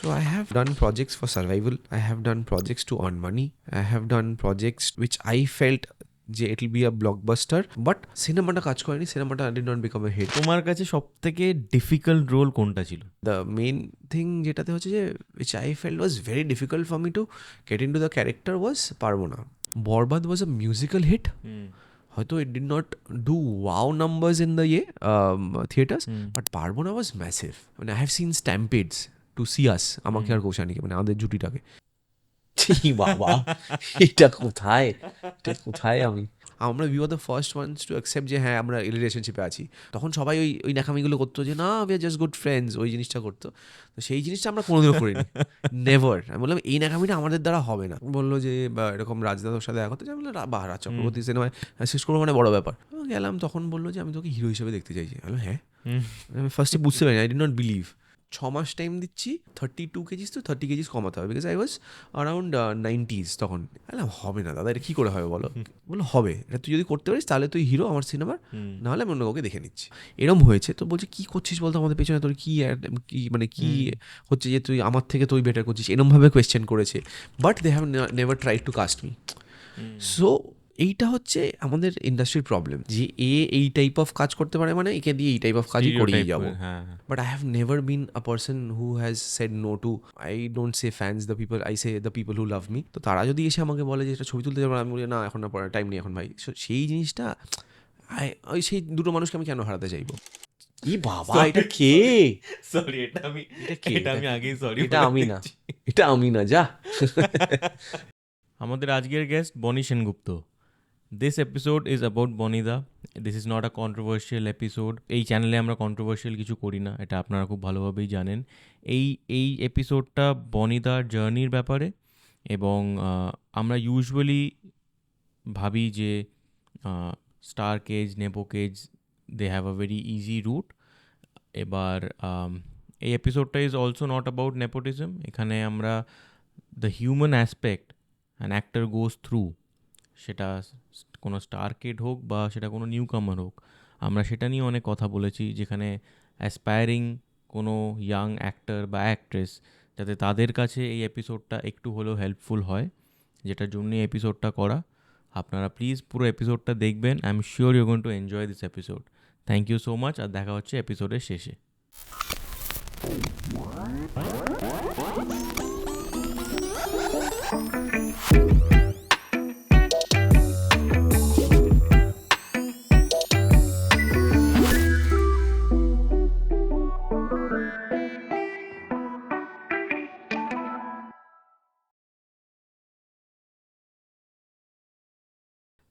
So I have done projects for survival. I have done projects to earn money. I have done projects which I felt যে it will be a blockbuster, but সিনেমাটা কাজ করেনি, সিনেমাটা did not become a hit. তোমার কাছে সব থেকে difficult role কোনটা ছিল? দ্য মেইন থিং যেটাতে হচ্ছে যে which I felt was very difficult for me to get into the character was পারবো Na. Borbaad was a musical hit, হয়তো it did not do wow numbers in the theatres, but Parbo Na was massive. মানে I have seen stampedes to see us, আমাকে আর কৌশানীকে, মানে আমাদের জুটিটাকে। বাবা, এটা কোথায়, এটা কোথায় আমরা we are the first ones to accept যে হ্যাঁ আমরা রিলেশনশিপে আছি। তখন সবাই ওই ন্যাকামিগুলো করতো যে না we are just good friends, ওই জিনিসটা করতো। তো সেই জিনিসটা আমরা কোনোদিনও করিনি, নেভার। আমি বললাম এই ন্যাকামিটা আমাদের দ্বারা হবে না। বললো যে বা এরকম রাজদাদার সাথে দেখা করতে চাই, বললাম বাহ রাজ চক্রবর্তী সিনেমায় শেষ করবো, মানে বড় ব্যাপার। গেলাম, তখন বললো যে আমি তোকে হিরো হিসেবে দেখতে চাইছি। আমি হ্যাঁ, আমি ফার্স্টে বুঝতে পারিনি, আই ডিড নট বিলিভ। 6 মাস টাইম দিচ্ছি, 32 কেজিস তো 30 কেজিস কমাতে হবে, because I was around 90s তখন। বললাম হবে না দাদা, এটা কী করে হবে বলো? বললো হবে, এটা তুই যদি করতে পারিস তাহলে তুই হিরো আমার সিনেমার, নাহলে আমি অন্য কাউকে দেখে নিচ্ছি। এরম হয়েছে। তো বলছে কী করছিস বলতো আমাদের পেছনে, তোর কী মানে কী হচ্ছে যে তুই আমার থেকে তুই বেটার করছিস, এরমভাবে কোয়েশ্চেন করেছে। But they have never try to cast me. So এইটা হচ্ছে আমাদের ইন্ডাস্ট্রির প্রবলেম, যে এই টাইপ অফ কাজ করতে পারে, মানে একে দিয়ে এই টাইপ অফ কাজই করিয়ে যাবো। But I have never been a person who has said no to, I don't say fans the people, I say the people who love me. তো তারা যদি এসে আমাকে বলে যে এটা ছবি তুলতে যাবো, আমি বলি না এখন না, পড়ার টাইম নেই এখন ভাই। সেই জিনিসটা ওই সেই দুটো মানুষকে আমি কেন হারাতে চাইবো? ই বাবা, এটা কে? সরি, এটা আমি আগেই সরি, এটা আমি না, এটা আমি না, যা। আমাদের আজকের guest Bonny Sengupta. This episode is about বনিদা। This is not a controversial episode. এই চ্যানেলে আমরা কন্ট্রোভার্সিয়াল কিছু করি না, এটা আপনারা খুব ভালোভাবেই জানেন। এই এপিসোডটা বনিদার জার্নির ব্যাপারে, এবং আমরা ইউজুয়ালি ভাবি যে star kids, nepo kids, they have a very easy route. এবার এই এপিসোডটা is also not about nepotism. এখানে আমরা the human aspect an actor goes through, সেটা কোনো স্টার কিড হোক বা সেটা কোনো নিউ কামার হোক, আমরা সেটা নিয়ে অনেক কথা বলেছি। যেখানে অ্যাসপায়ারিং কোনো ইয়াং অ্যাক্টর বা অ্যাক্ট্রেস, যাতে তাদের কাছে এই এপিসোডটা একটু হলেও হেল্পফুল হয়, যেটার জন্য এই এপিসোডটা করা। আপনারা প্লিজ পুরো এপিসোডটা দেখবেন। I am sure you going to enjoy this episode. Thank you so much, আর দেখা হচ্ছে এপিসোডের শেষে।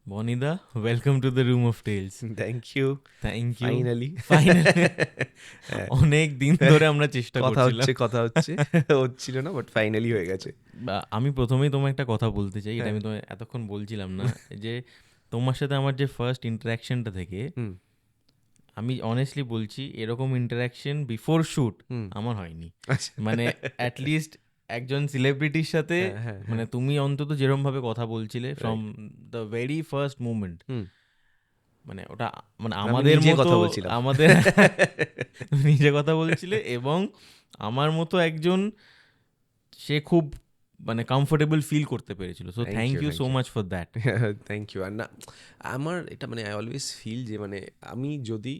বনিদা, welcome to the room of tales. Thank you. Finally অনেক দিন ধরে আমরা চেষ্টা করছিলাম, কথা হচ্ছিল না, বাট ফাইনালি হয়ে গেছে। আমি প্রথমেই তোমার একটা কথা বলতে চাই, এটা আমি তো এতক্ষণ বলছিলাম না, যে তোমার সাথে আমার যে ফার্স্ট ইন্টারাকশনটা থেকে, আমি অনেস্টলি বলছি এরকম ইন্টারাকশন বিফোর শুট আমার হয়নি। মানে অ্যাটলিস্ট একজন সেলিব্রিটির সাথে, মানে তুমি অন্তত যেরকম ভাবে কথা বলছিলে from the very first moment, মানে ওটা মানে আমাদের মতো, আমাদের নিজে কথা বলছিলে, এবং আমার মতো একজন, সে খুব মানে কমফোর্টেবল ফিল করতে পেরেছিল। So thank you so much for that. Thank you. আর না, আমার এটা মানে আই অলওয়েজ ফিল যে মানে আমি যদি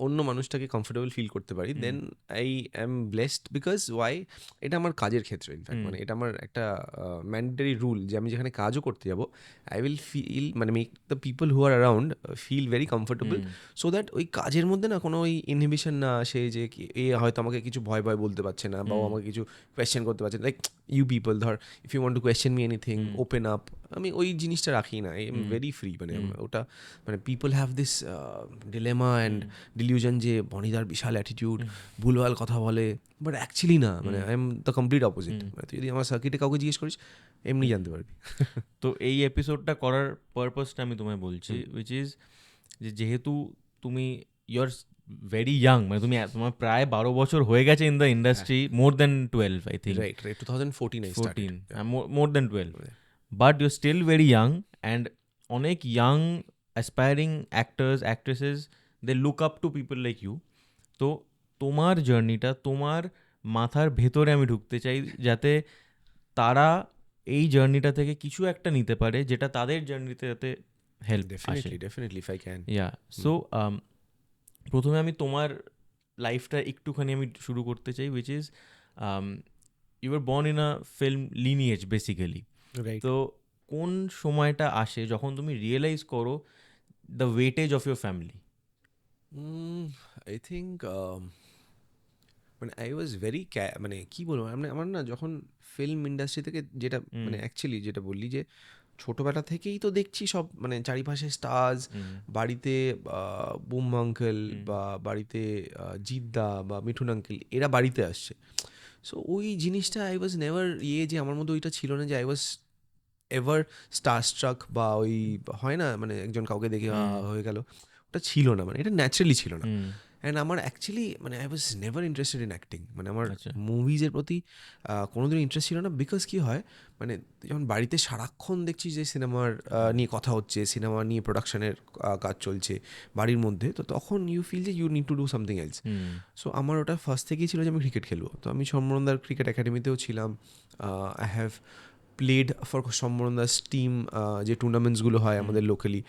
অন্য মানুষটাকে কমফোর্টেবল ফিল করতে পারি, then I am blessed, because why, এটা আমার কাজের ক্ষেত্রে ইনফ্যাক্ট, মানে এটা আমার একটা ম্যান্ডেটরি রুল যে আমি যেখানে কাজও করতে যাবো, আই উইল ফিল, মানে make the people who are around feel very comfortable, so that ওই কাজের মধ্যে না কোনো ওই ইনহিবিশন না আসে, যে এ হয়তো আমাকে কিছু ভয় বলতে পারছে না, বা আমাকে কিছু কোয়েশ্চেন করতে পারছে না। লাইক ইউ পিপল, ধর if you want to question me anything, open up, আমি ওই জিনিসটা রাখি না। আই এম ভেরি ফ্রি, মানে ওটা, মানে people have this dilemma and dilution যে বনিদার বিশাল অ্যাটিটিউড, ভুলভাল কথা বলে, বাট অ্যাকচুয়ালি না, মানে I am the complete opposite. তুই যদি আমার সার্কিটে কাউকে জিজ্ঞেস করিস, এমনি জানতে পারবি। তো এই এপিসোডটা করার পারপাসটা আমি তোমায় বলছি, উইচ ইজ যে যেহেতু তুমি ইউর ভেরি ইয়াং, মানে তোমার প্রায় 12 বছর হয়ে গেছে in the industry, more than 12 I think, right 2014 I started, more than 12, but your still very young, and অনেক young aspiring actors, actresses, they look up to people like you. তো তোমার জার্নিটা, তোমার মাথার ভেতরে আমি ঢুকতে চাই, যাতে তারা এই জার্নিটা থেকে কিছু একটা নিতে পারে যেটা তাদের জার্নিতে যাতে হেল্প আসে। Definitely if I can. So প্রথমে আমি তোমার লাইফটা একটুখানি আমি শুরু করতে চাই, which is you are born in a film lineage basically. Right. তো কোন সময়টা আসে যখন তুমি রিয়েলাইজ করো the weightage of your family? I think মানে আই ওয়াজ ভেরি মানে কি বলবো, মানে আমার না যখন ফিল্ম ইন্ডাস্ট্রি থেকে যেটা মানে অ্যাকচুয়ালি যেটা বললি যে ছোটোবেলা থেকেই তো দেখছি সব মানে চারিপাশে স্টার্স, বাড়িতে বুম আঙ্কেল বা বাড়িতে জিদ্দা বা মিঠুন আঙ্কেল এরা বাড়িতে আসছে। সো ওই জিনিসটা আই ওয়াজ নেভার যে আমার মধ্যে ওইটা ছিল না যে আই ওয়াজ এভার স্টারস্ট্রাক বা ওই হয় না মানে একজন কাউকে দেখে হয়ে গেল, ওটা ছিল না, মানে এটা ন্যাচারালি ছিল না। অ্যান্ড আমার অ্যাকচুয়ালি মানে I was never interested in acting, মানে আমার মুভিজের প্রতি কোনোদিনও ইন্টারেস্ট ছিল না। বিকজ কী হয় মানে যখন বাড়িতে সারাক্ষণ দেখছি যে সিনেমার নিয়ে কথা হচ্ছে, সিনেমা নিয়ে প্রোডাকশনের কাজ চলছে বাড়ির মধ্যে, তো তখন ইউ ফিল যে you need to do something else. So আমার ওটা ফার্স্ট থেকেই ছিল যে আমি ক্রিকেট খেলবো। তো আমি সম্বরণদার ক্রিকেট একাডেমিতেও ছিলাম। আই হ্যাভ প্লেড ফর সম্বরণদাস টিম, যে টুর্নামেন্টসগুলো হয় আমাদের লোকালি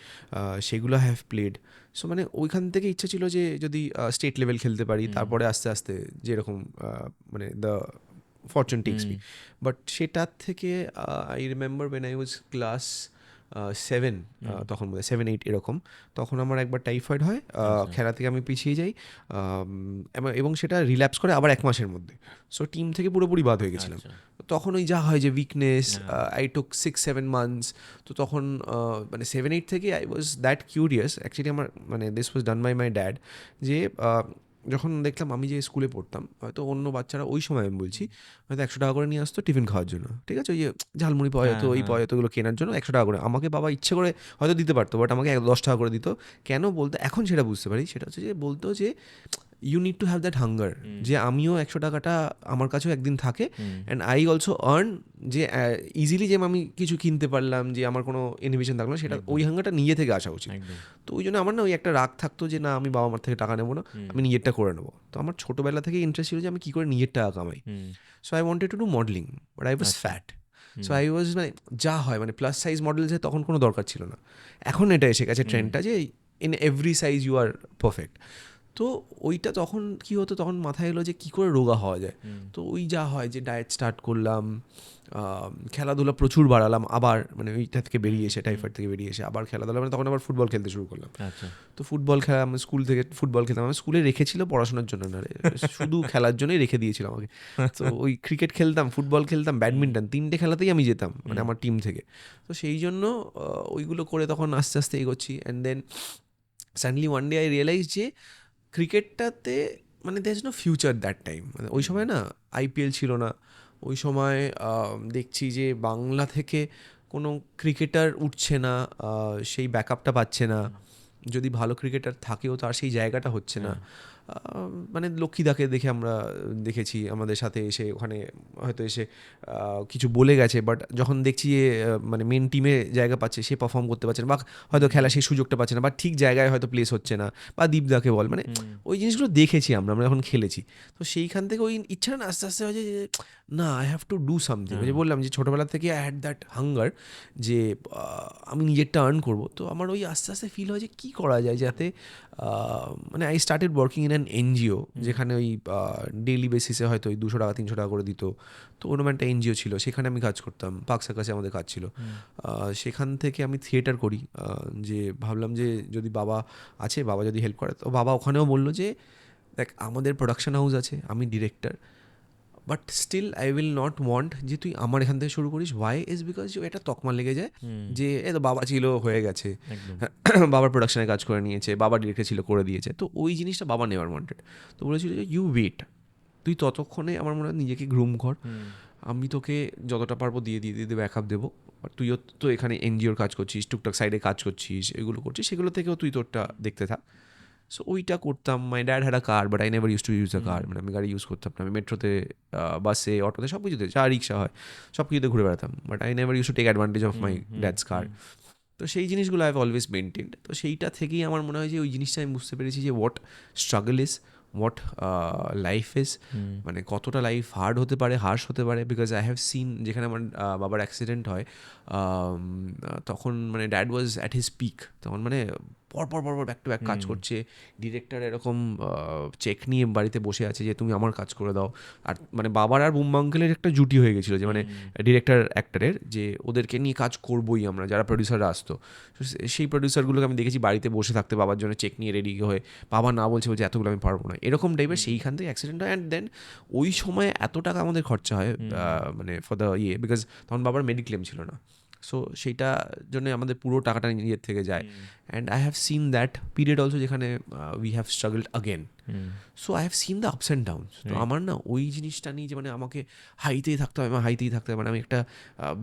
সেগুলো হ্যাভ প্লেড। সো মানে ওইখান থেকে ইচ্ছা ছিল যে যদি স্টেট লেভেল খেলতে পারি, তারপরে আস্তে আস্তে যেরকম মানে the fortune takes me. But সেটার থেকে I remember when I was class 7, তখন বোধহয় 7-8 এরকম, তখন আমার একবার টাইফয়েড হয়, খেলা থেকে আমি পিছিয়ে যাই, এবং সেটা রিল্যাপস করে আবার 1 মাসের মধ্যে। সো টিম থেকে পুরোপুরি বাদ হয়ে গেছিলাম। তখন ওই যা হয় যে উইকনেস, আই টুক 6-7 মান্থস। তো তখন মানে 7-8 থেকে I was that curious actually. আমার মানে this was done by my dad, যে যখন দেখলাম আমি যে স্কুলে পড়তাম, হয়তো অন্য বাচ্চারা ওই সময় আমি বলছি হয়তো 100 টাকা করে নিয়ে আসতো টিফিন খাওয়ার জন্য, ঠিক আছে, ওই যে ঝালমুড়ি পাওয়া যেত, ওই পাওয়া যেত, ওগুলো কেনার জন্য 100 টাকা করে আমাকে বাবা ইচ্ছে করে হয়তো দিতে পারতো, বাট আমাকে 10 টাকা করে দিত। কেন বলতো এখন সেটা বুঝতে পারি, সেটা হচ্ছে যে বলতো যে you need to have that hunger, যে আমিও 100 টাকাটা আমার কাছেও একদিন থাকে, অ্যান্ড আই অলসো আর্ন, যে ইজিলি যে আমি কিছু কিনতে পারলাম, যে আমার কোনো ইনহিবিশন থাকলো না, সেটা ওই হাঙ্গারটা নিজে থেকে আসা উচিত। তো ওই জন্য আমার না ওই একটা রাগ থাকতো যে না আমি বাবা মার থেকে টাকা নেবো না, আমি নিজেরটা করে নেবো। তো আমার ছোটোবেলা থেকে ইন্টারেস্ট ছিল যে আমি কী করে নিজের টাকা কামাই। So I wanted to do modelling, but I was fat. So I ওয়াজ মানে যা হয় মানে প্লাস সাইজ মডেলসে তখন কোনো দরকার ছিল না, এখন এটা এসে গেছে ট্রেন্ডটা যে in every size you are perfect. তো ওইটা তখন কী হতো, তখন মাথায় এলো যে কী করে রোগা হওয়া যায়। তো ওই যা হয় যে ডায়েট স্টার্ট করলাম, খেলাধুলা প্রচুর বাড়ালাম, আবার মানে ওইটা থেকে বেরিয়ে এসে টাইফয়েড থেকে বেরিয়ে এসে আবার খেলাধুলা, মানে তখন আবার ফুটবল খেলতে শুরু করলাম। তো ফুটবল খেলা, আমি স্কুল থেকে ফুটবল খেলতাম, আমি স্কুলে রেখেছিল পড়াশোনার জন্য না, শুধু খেলার জন্যই রেখে দিয়েছিল আমাকে। তো ওই ক্রিকেট খেলতাম, ফুটবল খেলতাম, ব্যাডমিন্টন, 3টে খেলাতেই আমি যেতাম মানে আমার টিম থেকে। তো সেই জন্য ওইগুলো করে তখন আস্তে আস্তে এগোচ্ছি। And then suddenly one day I realise যে ক্রিকেটটাতে মানে there is no future that time. মানে ওই সময় না আইপিএল ছিল না, ওই সময় দেখছি যে বাংলা থেকে কোনো ক্রিকেটার উঠছে না, সেই ব্যাকআপটা পাচ্ছে না, যদি ভালো ক্রিকেটার থাকেও তার সেই জায়গাটা হচ্ছে না। মানে লক্ষ্মীদাকে দেখে আমরা দেখেছি আমাদের সাথে এসে ওখানে হয়তো এসে কিছু বলে গেছে, বাট যখন দেখছি যে মানে মেন টিমে জায়গা পাচ্ছে, সে পারফর্ম করতে পারছে না, বা হয়তো খেলা সেই সুযোগটা পাচ্ছে না, বা ঠিক জায়গায় হয়তো প্লেস হচ্ছে না, বা দীপদাকে বল, মানে ওই জিনিসগুলো দেখেছি আমরা যখন খেলেছি। তো সেইখান থেকে ওই ইচ্ছা না আস্তে আস্তে হয় যে না I have to do something. যে বললাম যে ছোটোবেলা থেকে আই হ্যাড দ্যাট হাঙ্গার যে আমি নিজেরটা আর্ন করবো। তো আমার ওই আস্তে আস্তে ফিল হয় যে কী করা যায় যাতে মানে I started working in an NGO, যেখানে ওই ডেইলি বেসিসে হয়তো ওই 200 টাকা 300 টাকা করে দিত। তো ওরকম একটা এনজিও ছিল, সেখানে আমি কাজ করতাম, পাকসার কাছে আমাদের কাজ ছিল। সেখান থেকে আমি থিয়েটার করি, যে ভাবলাম যে যদি বাবা আছে, বাবা যদি হেল্প করে। তো বাবা ওখানেও বললো যে দেখ আমাদের প্রোডাকশন হাউস আছে, আমি director, but still I will not want যে তুই আমার এখান থেকে শুরু করিস। ওয়াই ইজ বিকজ এটা তকমা লেগে যায় যে এ তো বাবা ছিল হয়ে গেছে, বাবার প্রোডাকশনে কাজ করে নিয়েছে, বাবা ডিরেক্টর ছিল করে দিয়েছে। তো ওই জিনিসটা বাবা নেভার ওয়ান্টেড। তো বলেছিল যে ইউ ওয়েট, তুই ততক্ষণে আমার মনে হয় নিজেকে গ্রুম কর, আমি তোকে যতটা পারবো দিয়ে ব্যাকআপ দেবো। আর তুইও তো এখানে এনজিওর কাজ করছিস, টুকটাক সাইডে কাজ করছিস, এগুলো করছিস, সেগুলো থেকেও তুই তোরটা দেখতে থাক। সো ওইটা করতাম। My dad had a car, but I never use to use a car. মানে আমি গাড়ি ইউজ করতাম না, আমি মেট্রোতে, বাসে, অটোতে, সব কিছুতে, যা রিক্সা হয় সব কিছুতে ঘুরে বেড়াতাম, but I never use to take advantage of my dad's car. তো সেই জিনিসগুলো আই হ্যাভ অলওয়েজ মেনটেন্ড। তো সেইটা থেকেই আমার মনে হয় যে ওই জিনিসটা আমি বুঝতে পেরেছি যে what struggle is, what life is, মানে কতটা লাইফ হার্ড হতে পারে, হার্শ হতে পারে। বিকজ আই হ্যাভ সিন যেখানে আমার বাবার অ্যাক্সিডেন্ট হয়, তখন মানে dad was at his peak, তখন মানে পরপর ব্যাক টু ব্যাক কাজ করছে, ডিরেক্টর এরকম চেক নিয়ে বাড়িতে বসে আছে যে তুমি আমার কাজ করে দাও। আর মানে বাবার আর বুম্বা আঙ্কেলের একটা জুটি হয়ে গেছিলো যে মানে ডিরেক্টর অ্যাক্টরের, যে ওদেরকে নিয়ে কাজ করবোই আমরা, যারা প্রডিউসাররা আসতো। সেই প্রডিউসারগুলোকে আমি দেখেছি বাড়িতে বসে থাকতে বাবার জন্য চেক নিয়ে রেডি হয়ে, বাবা না বলছে এতগুলো আমি পারবো না, এরকম টাইপের। সেইখান থেকে অ্যাক্সিডেন্ট হয়। অ্যান্ড দেন ওই সময় এত টাকা আমাদের খরচা হয় মানে ফর দ্য বিকজ তখন বাবার মেডিক্লেম ছিল না, সো সেইটা জন্য আমাদের পুরো টাকাটা নিজের থেকে যায়। And I have seen that period also যেখানে we have struggled again. So I have seen the ups and downs. তো আমার না ওই জিনিসটা নিয়ে যে মানে আমাকে হাইতেই থাকতে হবে, আমার হাইতেই থাকতে হবে, মানে আমি একটা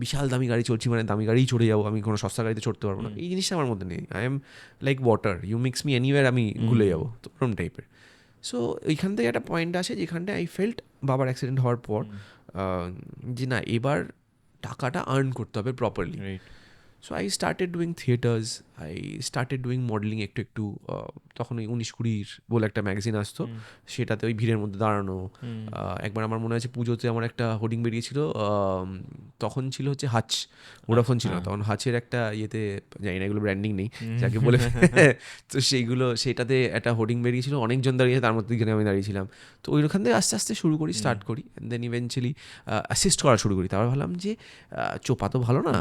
বিশাল দামি গাড়ি চলছি, মানে দামি গাড়িই চড়ে যাবো, আমি কোনো সস্তা গাড়িতে চড়তে পারবো না, এই জিনিসটা আমার মধ্যে নেই। I am like water, you mix me anywhere, আমি গুলে যাবো, তো ওরকম টাইপের। সো ওইখান থেকে একটা পয়েন্ট আসে যেখানটা আই ফেল্ট বাবার অ্যাক্সিডেন্ট হওয়ার পর যে না, এবার টাকাটা আর্ন করতে হবে properly. So I started doing theatres, I started doing modelling একটু। তখন ওই 19-20 বলে একটা ম্যাগাজিন আসতো, সেটাতে ওই ভিড়ের মধ্যে দাঁড়ানো। একবার আমার মনে আছে পুজোতে আমার একটা হোর্ডিং বেরিয়েছিল, তখন ছিল হচ্ছে হাচ, ভোডাফোন ছিল তখন, হাচের একটা ইয়েতে, জানি না এগুলো ব্র্যান্ডিং নেই যাকে বলে, তো সেটাতে একটা হোর্ডিং বেরিয়েছিল, অনেকজন দাঁড়িয়েছে, তার মধ্যে আমি দাঁড়িয়েছিলাম। তো ওইখান থেকে আস্তে আস্তে স্টার্ট করি, অ্যান্ড দেন ইভেনচুয়ালি অ্যাসিস্ট করা শুরু করি। তারপর ভাবলাম যে চোপা তো ভালো না,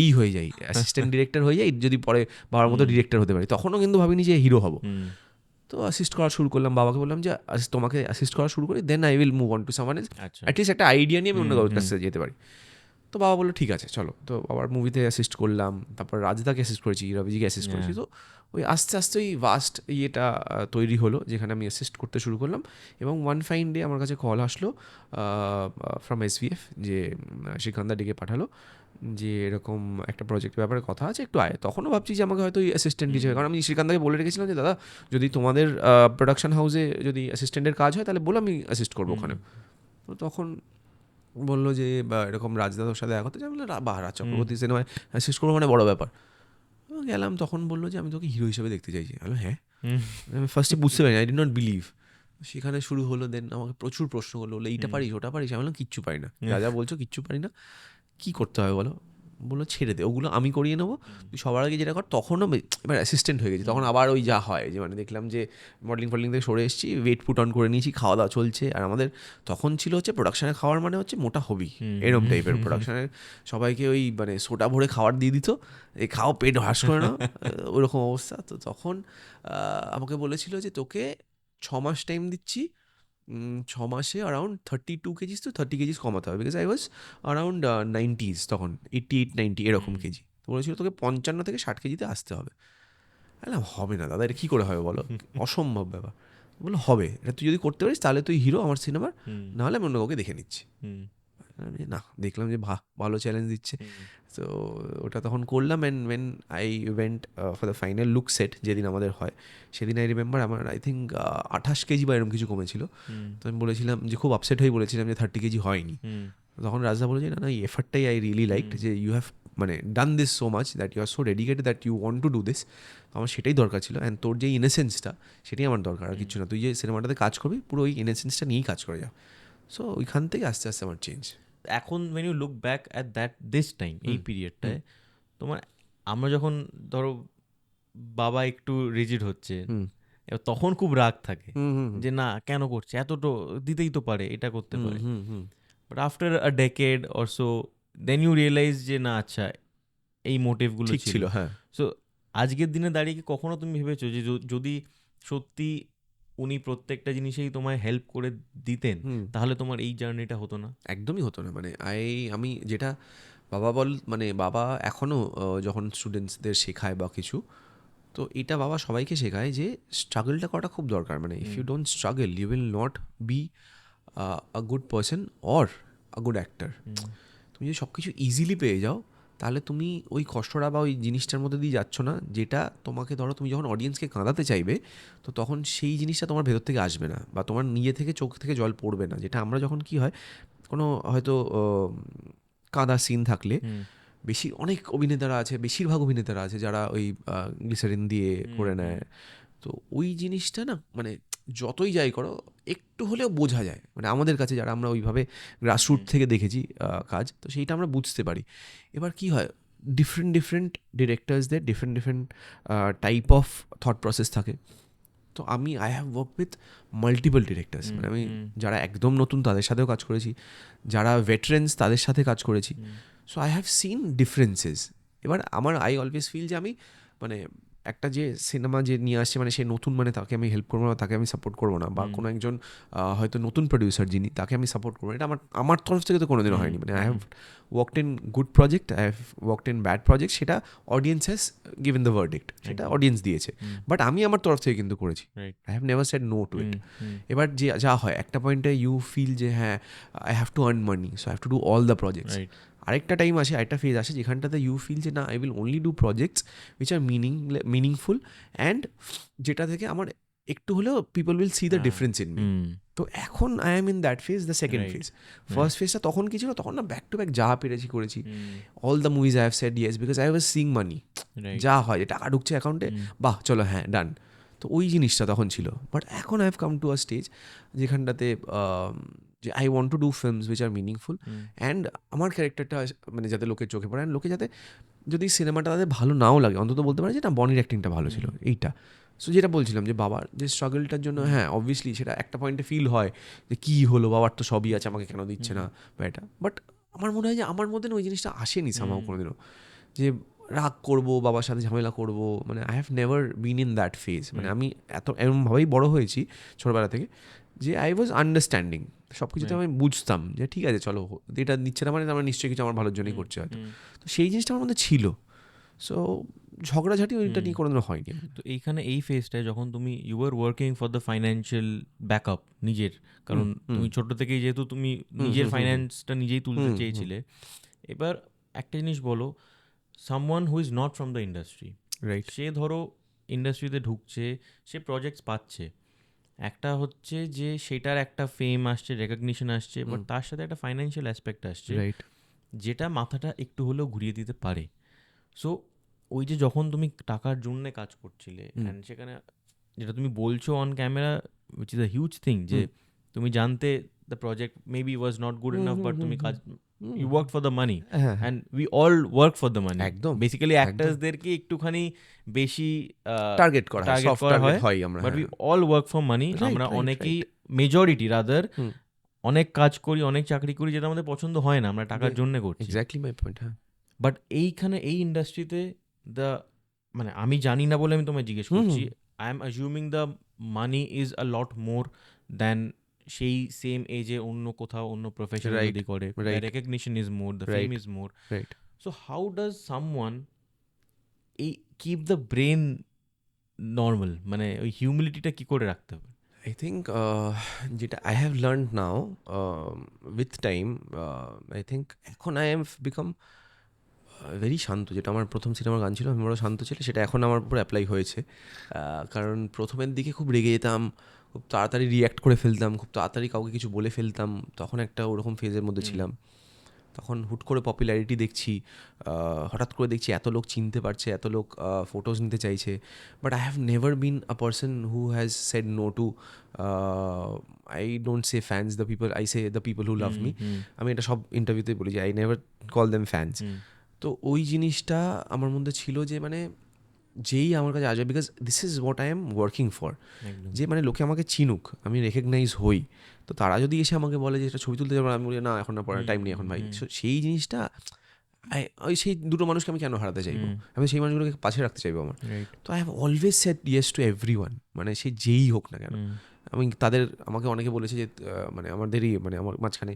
এই হয়ে যাই, অ্যাসিস্ট্যান্ট ডিরেক্টর হয়ে যাই, যদি পরে বাবার মতো ডিরেক্টর হতে পারি। তখনও কিন্তু ভাবিনি যে হিরো হব। তো অ্যাসিস্ট করা শুরু করলাম, বাবাকে বললাম যে তোমাকে অ্যাসিস্ট করা শুরু করি, then I will move on to someone else, at least একটা আইডিয়া নিয়ে আমি অন্য কারোর কাছে যেতে পারি। তো বাবা বললো ঠিক আছে চলো। তো বাবার মুভিতে অ্যাসিস্ট করলাম, তারপর রাজদাকে অ্যাসিস্ট করেছি, রবিজিকে অ্যাসিস্ট করেছি। তো ওই আস্তে আস্তে ওই ভাস্ট ইয়েটা তৈরি হলো, যেখানে আমি অ্যাসিস্ট করতে শুরু করলাম। এবং ওয়ান ফাইন ডে আমার কাছে কল আসলো ফ্রম SVF, যে শ্রীকান্দা ডেকে পাঠালো যে এরকম একটা প্রজেক্টের ব্যাপারে কথা আছে, একটু আয়। তখনও ভাবছি যে আমাকে হয়তো অ্যাসিস্ট্যান্ট হিসেবে, কারণ আমি শ্রীকান্তাকে বলে রেখেছিলাম যে দাদা যদি তোমাদের প্রোডাকশন হাউসে যদি অ্যাসিস্ট্যান্টের কাজ হয় তাহলে বলো, আমি অ্যাসিস্ট করবো ওখানে। তো তখন বললো যে বা এরকম রাজদাদার সাথে দেখা করতে চাই, বললো রাজ চক্রবর্তী সিনেমায় অ্যাসিস্ট করবো, মানে বড় ব্যাপার। গেলাম, তখন বললো যে আমি তোকে হিরো হিসেবে দেখতে চাইছি। আমি হ্যাঁ, আমি ফার্স্টে বুঝতে পারিনি, আই ডিড নট বিলিভ। সেখানে শুরু হলো, দেন আমাকে প্রচুর প্রশ্ন করলো, বললো এইটা পারিস, ওটা পারিস। আমি বললাম কিচ্ছু পারি না, যা বলছো কিচ্ছু পারি না, কী করতে হবে বলো। বললো ছেড়ে দে, ওগুলো আমি করিয়ে নেবো, তুই সবার আগে যেটা কর। তখনও এবার অ্যাসিস্ট্যান্ট হয়ে গেছি, তখন আবার ওই যা হয় যে মানে দেখলাম যে মডেলিং থেকে সরে এসেছি, ওয়েট পুট অন করে নিয়েছি, খাওয়া দাওয়া চলছে। আর আমাদের তখন ছিল হচ্ছে প্রোডাকশানে খাওয়ার মানে হচ্ছে মোটা হবি, এরম টাইপের প্রোডাকশানে সবাইকে ওই মানে সোডা ভরে খাবার দিয়ে দিত, এই খাও পেট হাস করে না, ওইরকম অবস্থা। তো তখন আমাকে বলেছিল যে তোকে 6 মাস টাইম দিচ্ছি, 6 মাসে অ্যারাউন্ড 32 কেজিস তো 30 কেজিস কমাতে হবে, because I was around 90s তখন, 88-90 এরকম কেজি। তো বলেছিল তোকে 55 থেকে 60 কেজিতে আসতে হবে। বললাম হবে না দাদা, এটা কী করে হবে বলো, অসম্ভব ব্যাপার। বললো হবে, এটা তুই যদি করতে পারিস তাহলে তুই হিরো আমার সিনেমার, নাহলে আমি অন্য কাউকে দেখে নিচ্ছি। না, দেখলাম যে ভালো চ্যালেঞ্জ দিচ্ছে, তো ওটা তখন করলাম। And when I went for the final look set, যেদিন আমাদের হয়, সেদিন আই রিমেম্বার আমার আই থিঙ্ক 28 কেজি বা এরকম কিছু কমেছিল। তো আমি বলেছিলাম যে খুব আপসেট হয়ে বলেছিলাম যে 30 কেজি হয়নি। তখন রাজদা বলেছে না এই এফার্টটাই আই রিয়েলি লাইকড, যে ইউ হ্যাভ মানে done this so much that you are so dedicated that you want to do this. আমার সেটাই দরকার ছিল, অ্যান্ড তোর যে ইনেসেন্সটা সেটাই আমার দরকার, আর কিছু না। তুই যে সিনেমাটাতে কাজ করবি পুরো ওই ইনেসেন্সটা নিয়েই কাজ করে যা। সো ওইখান থেকে আস্তে আস্তে আমার চেঞ্জ। এখন when you look back at this time, এই পিরিয়ডটায় তোমার, আমরা যখন ধরো বাবা একটু রিজিড হচ্ছে, এবার তখন খুব রাগ থাকে যে না কেন করছে, এত তো দিতেই তো পারে, এটা করতে পারে। But after a decade or so then you realize যে না আচ্ছা এই মোটিভগুলো ছিল। হ্যাঁ। সো আজকের দিনে দাঁড়িয়ে কি কখনো তুমি ভেবেছো যে যদি সত্যি উনি প্রত্যেকটা জিনিসেই তোমায় হেল্প করে দিতেন, তাহলে তোমার এই জার্নিটা হতো না? একদমই হতো না। মানে আমি যেটা মানে বাবা এখনও যখন স্টুডেন্টসদের শেখায় বা কিছু, তো এটা বাবা সবাইকে শেখায় যে স্ট্রাগলটা করাটা খুব দরকার। মানে if you don't struggle you will not be a good person or a good actor. তুমি যদি সব কিছু ইজিলি পেয়ে যাও, তাহলে তুমি ওই কষ্টটা বা ওই জিনিসটার মধ্যে দিয়ে যাচ্ছ না, যেটা তোমাকে, ধরো তুমি যখন অডিয়েন্সকে কাঁদাতে চাইবে, তো তখন সেই জিনিসটা তোমার ভেতর থেকে আসবে না, বা তোমার নিজে থেকে চোখ থেকে জল পড়বে না। যেটা আমরা যখন কি হয়, কোনো হয়তো কাঁদা সিন থাকলে, অনেক অভিনেতারা আছে, বেশিরভাগ অভিনেতারা আছে যারা ওই গ্লিসারিন দিয়ে করে নেয়। তো ওই জিনিসটা না, মানে যতই যাই করো একটু হলেও বোঝা যায়, মানে আমাদের কাছে যারা আমরা ওইভাবে গ্রাসরুট থেকে দেখেছি কাজ, তো সেইটা আমরা বুঝতে পারি। এবার কি হয়, ডিফারেন্ট ডিরেক্টরসদের different type of thought process থাকে। তো I have work with multiple directors, মানে আমি যারা একদম নতুন তাদের সাথেও কাজ করেছি, যারা ভেটারেন্স তাদের সাথে কাজ করেছি। So I have scene differences. এবার আই অলওয়েজ ফিল যে আমি মানে একটা যে সিনেমা যে নিয়ে আসছে, মানে সে নতুন, মানে তাকে আমি হেল্প করবো না, তাকে আমি সাপোর্ট করবো না, বা কোনো একজন হয়তো নতুন প্রডিউসার যিনি, তাকে আমি সাপোর্ট করবো, এটা আমার তরফ থেকে তো কোনোদিনও হয়নি। মানে I have worked in good project, I have worked in bad project, সেটা audience has given the verdict, সেটা অডিয়েন্স দিয়েছে, বাট আমি আমার তরফ থেকে কিন্তু করেছি। I have never said no to it. এবার যে যা হয়, একটা পয়েন্টে ইউ ফিল যে হ্যাঁ I have to earn money, so I have to do all the projects. আরেকটা টাইম আসে, আরেকটা ফেজ আসে যেখানটাতে ইউ ফিল যে না, I will only do projects which are meaningful, and যেটা থেকে আমার একটু হলেও people will see the difference in me. তো এখন I am in that phase, the second phase. First ফেজটা তখন কি ছিল, তখন না ব্যাক টু ব্যাক যা পেরেছি করেছি, all the movies I have said yes, because I was seeing money, যা হয় যে টাকা ঢুকছে অ্যাকাউন্টে, বাহ চলো হ্যাঁ ডান। তো ওই জিনিসটা তখন ছিল। বাট এখন I have come to a stage যেখানটাতে যে I want to do films which are meaningful, and আমার ক্যারেক্টারটা মানে যাতে লোকের চোখে পড়ে, অ্যান্ড লোকে যাতে যদি সিনেমাটা তাদের ভালো নাও লাগে অন্তত বলতে পারে যে না বনির অ্যাক্টিংটা ভালো ছিল, এইটা। সো যেটা বলছিলাম যে বাবার যে স্ট্রাগলটার জন্য, হ্যাঁ অবভিয়াসলি সেটা একটা পয়েন্টে ফিল হয় যে কী হলো, বাবার তো সবই আছে, আমাকে কেন দিচ্ছে না বা এটা। বাট আমার মনে হয় যে আমার মধ্যে না ওই জিনিসটা আসেনি সামাও কোনোদিনও, যে রাগ করবো, বাবার সাথে ঝামেলা করবো। মানে I have never been in that phase. মানে আমি এরমভাবেই বড়ো হয়েছি ছোটোবেলা থেকে যে আই ওয়াজ আন্ডারস্ট্যান্ডিং, সব কিছুতে আমি বুঝতাম যে ঠিক আছে চলো, এটা নিচ্ছে না মানে আমরা নিশ্চয়ই কিছু আমার ভালোর জন্যই করছে হয়তো। তো সেই জিনিসটা আমার মধ্যে ছিল। সো ঝগড়াঝাটি ওইটা নিয়ে কোনোদিনও হয়নি। তো এইখানে এই ফেজটায় যখন তুমি you are working for the financial backup নিজের, কারণ তুমি ছোট থেকেই যেহেতু তুমি নিজের ফাইন্যান্সটা নিজেই তুলতে চেয়েছিলে, এবার একটা জিনিস বলো, someone who is not from the industry, right, সে ধরো ইন্ডাস্ট্রিতে ঢুকছে, সে প্রজেক্টস পাচ্ছে, একটা হচ্ছে যে সেটার একটা ফেম আসছে, রেকগনিশন আসছে, বাট তার সাথে একটা ফাইন্যান্সিয়াল অ্যাসপেক্ট আসছে, রাইট, যেটা মাথাটা একটু হলেও ঘুরিয়ে দিতে পারে। সো ওই যে যখন তুমি টাকার জন্যে কাজ করছিলে, অ্যান্ড সেখানে যেটা তুমি বলছো on camera, which is a huge thing, যে তুমি জানতে the project maybe was not good enough, but তুমি কাজ, you work for the money, and we all work for the money. একদম, বেসিক্যালি অ্যাক্টার্সদেরকে একটুখানি বেশি টার্গেট করা হয়, but we all work for money. আমরা অনেকেই, মেজরিটি রাদার, অনেক কাজ করি, অনেক চাকরি করি যেটা আমাদের পছন্দ হয় না, আমরা টাকার জন্য করছি। Exactly my point. হ্যাঁ, বাট এইখানে এই ইন্ডাস্ট্রিতে দ্য, মানে আমি জানি না বলে আমি তোমায় জিজ্ঞেস করছি, I am assuming the money is a lot more than সেই সেম এজে অন্য কোথাও অন্য প্রফেশন যদি করে, recognition is more, the fame is more, right. So how does someone এই কিপ দ্য ব্রেন নর্মাল, মানে ওই হিউমিলিটিটা কি করে রাখতে হবে? I think যেটা I have learned now with time, I think এখন I have become ভেরি শান্ত। যেটা আমার প্রথম সিনেমার গান ছিল, আমি বড় শান্ত ছিল, সেটা এখন আমার উপর অ্যাপ্লাই হয়েছে। কারণ প্রথমের দিকে খুব রেগে যেতাম, খুব তাড়াতাড়ি রিয়্যাক্ট করে ফেলতাম, খুব তাড়াতাড়ি কাউকে কিছু বলে ফেলতাম, তখন একটা ওরকম ফেজের মধ্যে ছিলাম। তখন হুট করে পপুলারিটি দেখছি, হঠাৎ করে দেখছি এত লোক চিনতে পারছে, এত লোক ফটোজ নিতে চাইছে, but I have never been a person who has said no to, I don't say fans, the people, I say the people who love me. আমি এটা সব ইন্টারভিউতে বলি যে I never call them fans. তো ওই জিনিসটা আমার মধ্যে ছিল যে মানে যেই আমার কাছে আসবে, because this is what I am working for, যে মানে লোকে আমাকে চিনুক, আমি রেকগনাইজ হই। তো তারা যদি এসে আমাকে বলে যে এটা ছবি তুলতে যাবো, আমি বলি না এখন না, পড়ার টাইম নেই এখন ভাই। সেই জিনিসটা ওই সেই দুটো মানুষকে আমি কেন হারাতে চাইবো, আমি সেই মানুষগুলোকে পাশে রাখতে চাইবো আমার। তো I have always said yes to everyone, মানে সে যেই হোক না কেন। আমি আমাকে অনেকে বলেছে যে মানে আমার মাঝখানে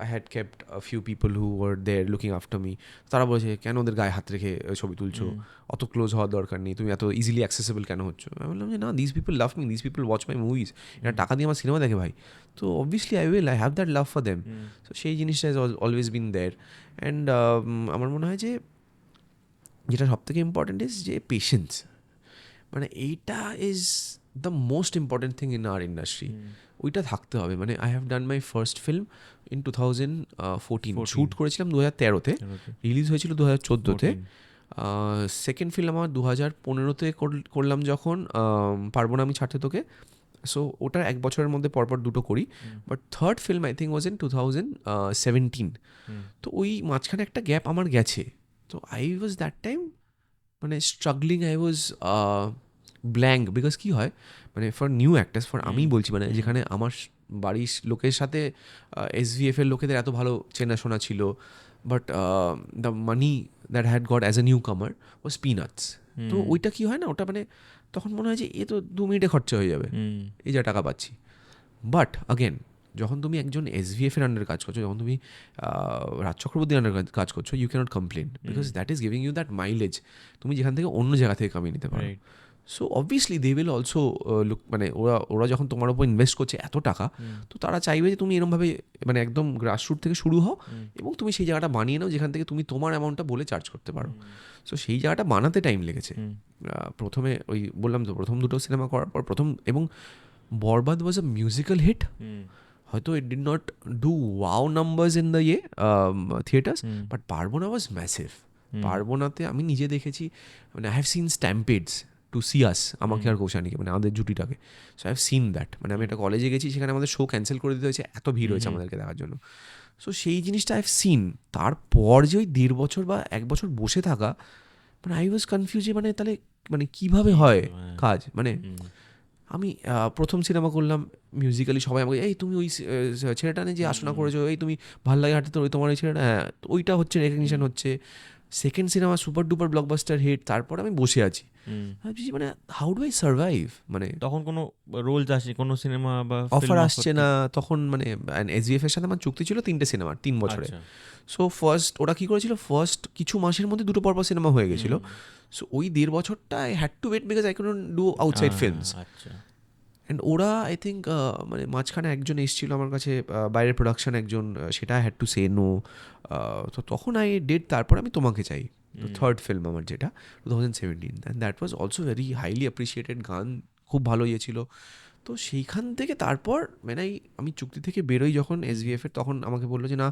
I had kept a few people who were there looking after me. তারা বলেছে কেন ওদের গায়ে হাত রেখে ছবি তুলছো, অত ক্লোজ হওয়ার দরকার নেই, তুমি এত ইজিলি অ্যাক্সেসেবল কেন হচ্ছ। আমি বললাম যে না, this people love me, this people watch my movies, এরা টাকা দিয়ে আমার সিনেমা দেখে ভাই, তো obviously I have that love for them. So সেই জিনিসটা is always been there. And আমার মনে হয় যে যেটা সবথেকে ইম্পর্টেন্ট ইজ যে পেশেন্স, মানে এইটা is the most important thing in our industry. ওইটা থাকতে হবে। মানে I have done my first film in 2014, shoot করেছিলাম 2013-তে, রিলিজ হয়েছিল 2014-তে। সেকেন্ড ফিল্ম আমার 2015-তে করলাম, যখন পারবো না আমি ছাড়তে তোকে, সো ওটা 1 বছরের মধ্যে পরপর দুটো করি, but third film I think was in 2017. তো ওই মাঝখানে একটা গ্যাপ আমার গেছে। তো আই ওয়াজ দ্যাট টাইম মানে struggling, I was blank, because কী হয় মানে ফর নিউ অ্যাক্টার্স, ফর আমি বলছি মানে যেখানে আমার বাড়ির লোকের সাথে SVF এর লোকেদের এত ভালো চেনাশোনা ছিল, but the money that had got as a new কামার ওয়াজ পিনাটস। তো ওইটা কী হয় না, ওটা মানে তখন মনে হয় যে এ তো 2 মিনিটে খরচা হয়ে যাবে, এই যা টাকা পাচ্ছি। বাট আগেন যখন তুমি একজন SVF এর আন্ডারে কাজ করছো, যখন তুমি রাজ চক্রবর্তীর আন্ডারে কাজ করছো, you cannot complain, because that is giving you that mileage, তুমি যেখান থেকে অন্য জায়গা থেকে কামিয়ে নিতে পারো। So obviously they will also look, মানে ওরা যখন তোমার উপর ইনভেস্ট করছে এত টাকা, তো তারা চাইবে যে তুমি এরকমভাবে মানে একদম গ্রাসরুট থেকে শুরু হও এবং তুমি সেই জায়গাটা বানিয়ে নাও যেখান থেকে তুমি তোমার অ্যামাউন্টটা বলে চার্জ করতে পারো। সো সেই জায়গাটা বানাতে টাইম লেগেছে। প্রথমে ওই বললাম তো, প্রথম দুটো সিনেমা করার পর এবং বরবাদ ওয়াজ আ মিউজিক্যাল হিট। হয়তো it did not do wow numbers in the theatres, but Parbona was massive. পার্বনাতে আমি নিজে দেখেছি, মানে I have seen stampedes to see us, আমাকে আর কৌশানীকে, মানে আমাদের জুটিটাকে। So I have seen that, মানে আমি একটা কলেজে গেছি, সেখানে আমাদের শো ক্যান্সেল করে দিতে হয়েছে, এত ভিড় হয়েছে আমাদেরকে দেখার জন্য। সো সেই জিনিসটা আই হ্যাভ সিন। তারপর যে ওই 1.5 বছর বা 1 বছর বসে থাকা, মানে আই ওয়াজ কনফিউজ, মানে তাহলে মানে কীভাবে হয় কাজ। মানে আমি প্রথম সিনেমা করলাম মিউজিক্যালি, সবাই আমাকে এই তুমি ওই ছেলেটা নিয়ে যে আসনা করেছো, এই তুমি ভাল লাগে হাঁটতে, ওই তোমার ওই ছেলেটা, হ্যাঁ ওইটা হচ্ছে, রেকগনিশন হচ্ছে। Second cinema super duper blockbuster hit, তারপর আমি বসে আছি, ভাবছি মানে হাউ ডু আই সার্ভাইভ। মানে তখন কোনো রোল আসে, কোনো সিনেমা বা অফার আসছে না তখন, মানে SVF এর সাথে আমার চুক্তি ছিল 3টে সিনেমার 3 বছরে। সো ফার্স্ট ওরা কী করেছিল, ফার্স্ট কিছু মাসের মধ্যে 2টো পরপর সিনেমা হয়ে গেছিলো। সো ওই 1.5 বছরটা I had to wait, because I couldn't do outside films. And ওরা আই থিঙ্ক মানে মাঝখানে একজন এসেছিল আমার কাছে, বাইরের প্রোডাকশন একজন, সেটা I had to say no. তো তখন আই ডেট, তারপর আমি তোমাকে চাই, তো থার্ড ফিল্ম আমার, যেটা 2017, and that was also very highly appreciated, গান খুব ভালো ইয়েছিল। তো সেইখান থেকে তারপর মানে আমি চুক্তি থেকে বেরোই যখন SVF এর, তখন আমাকে বললো যে না,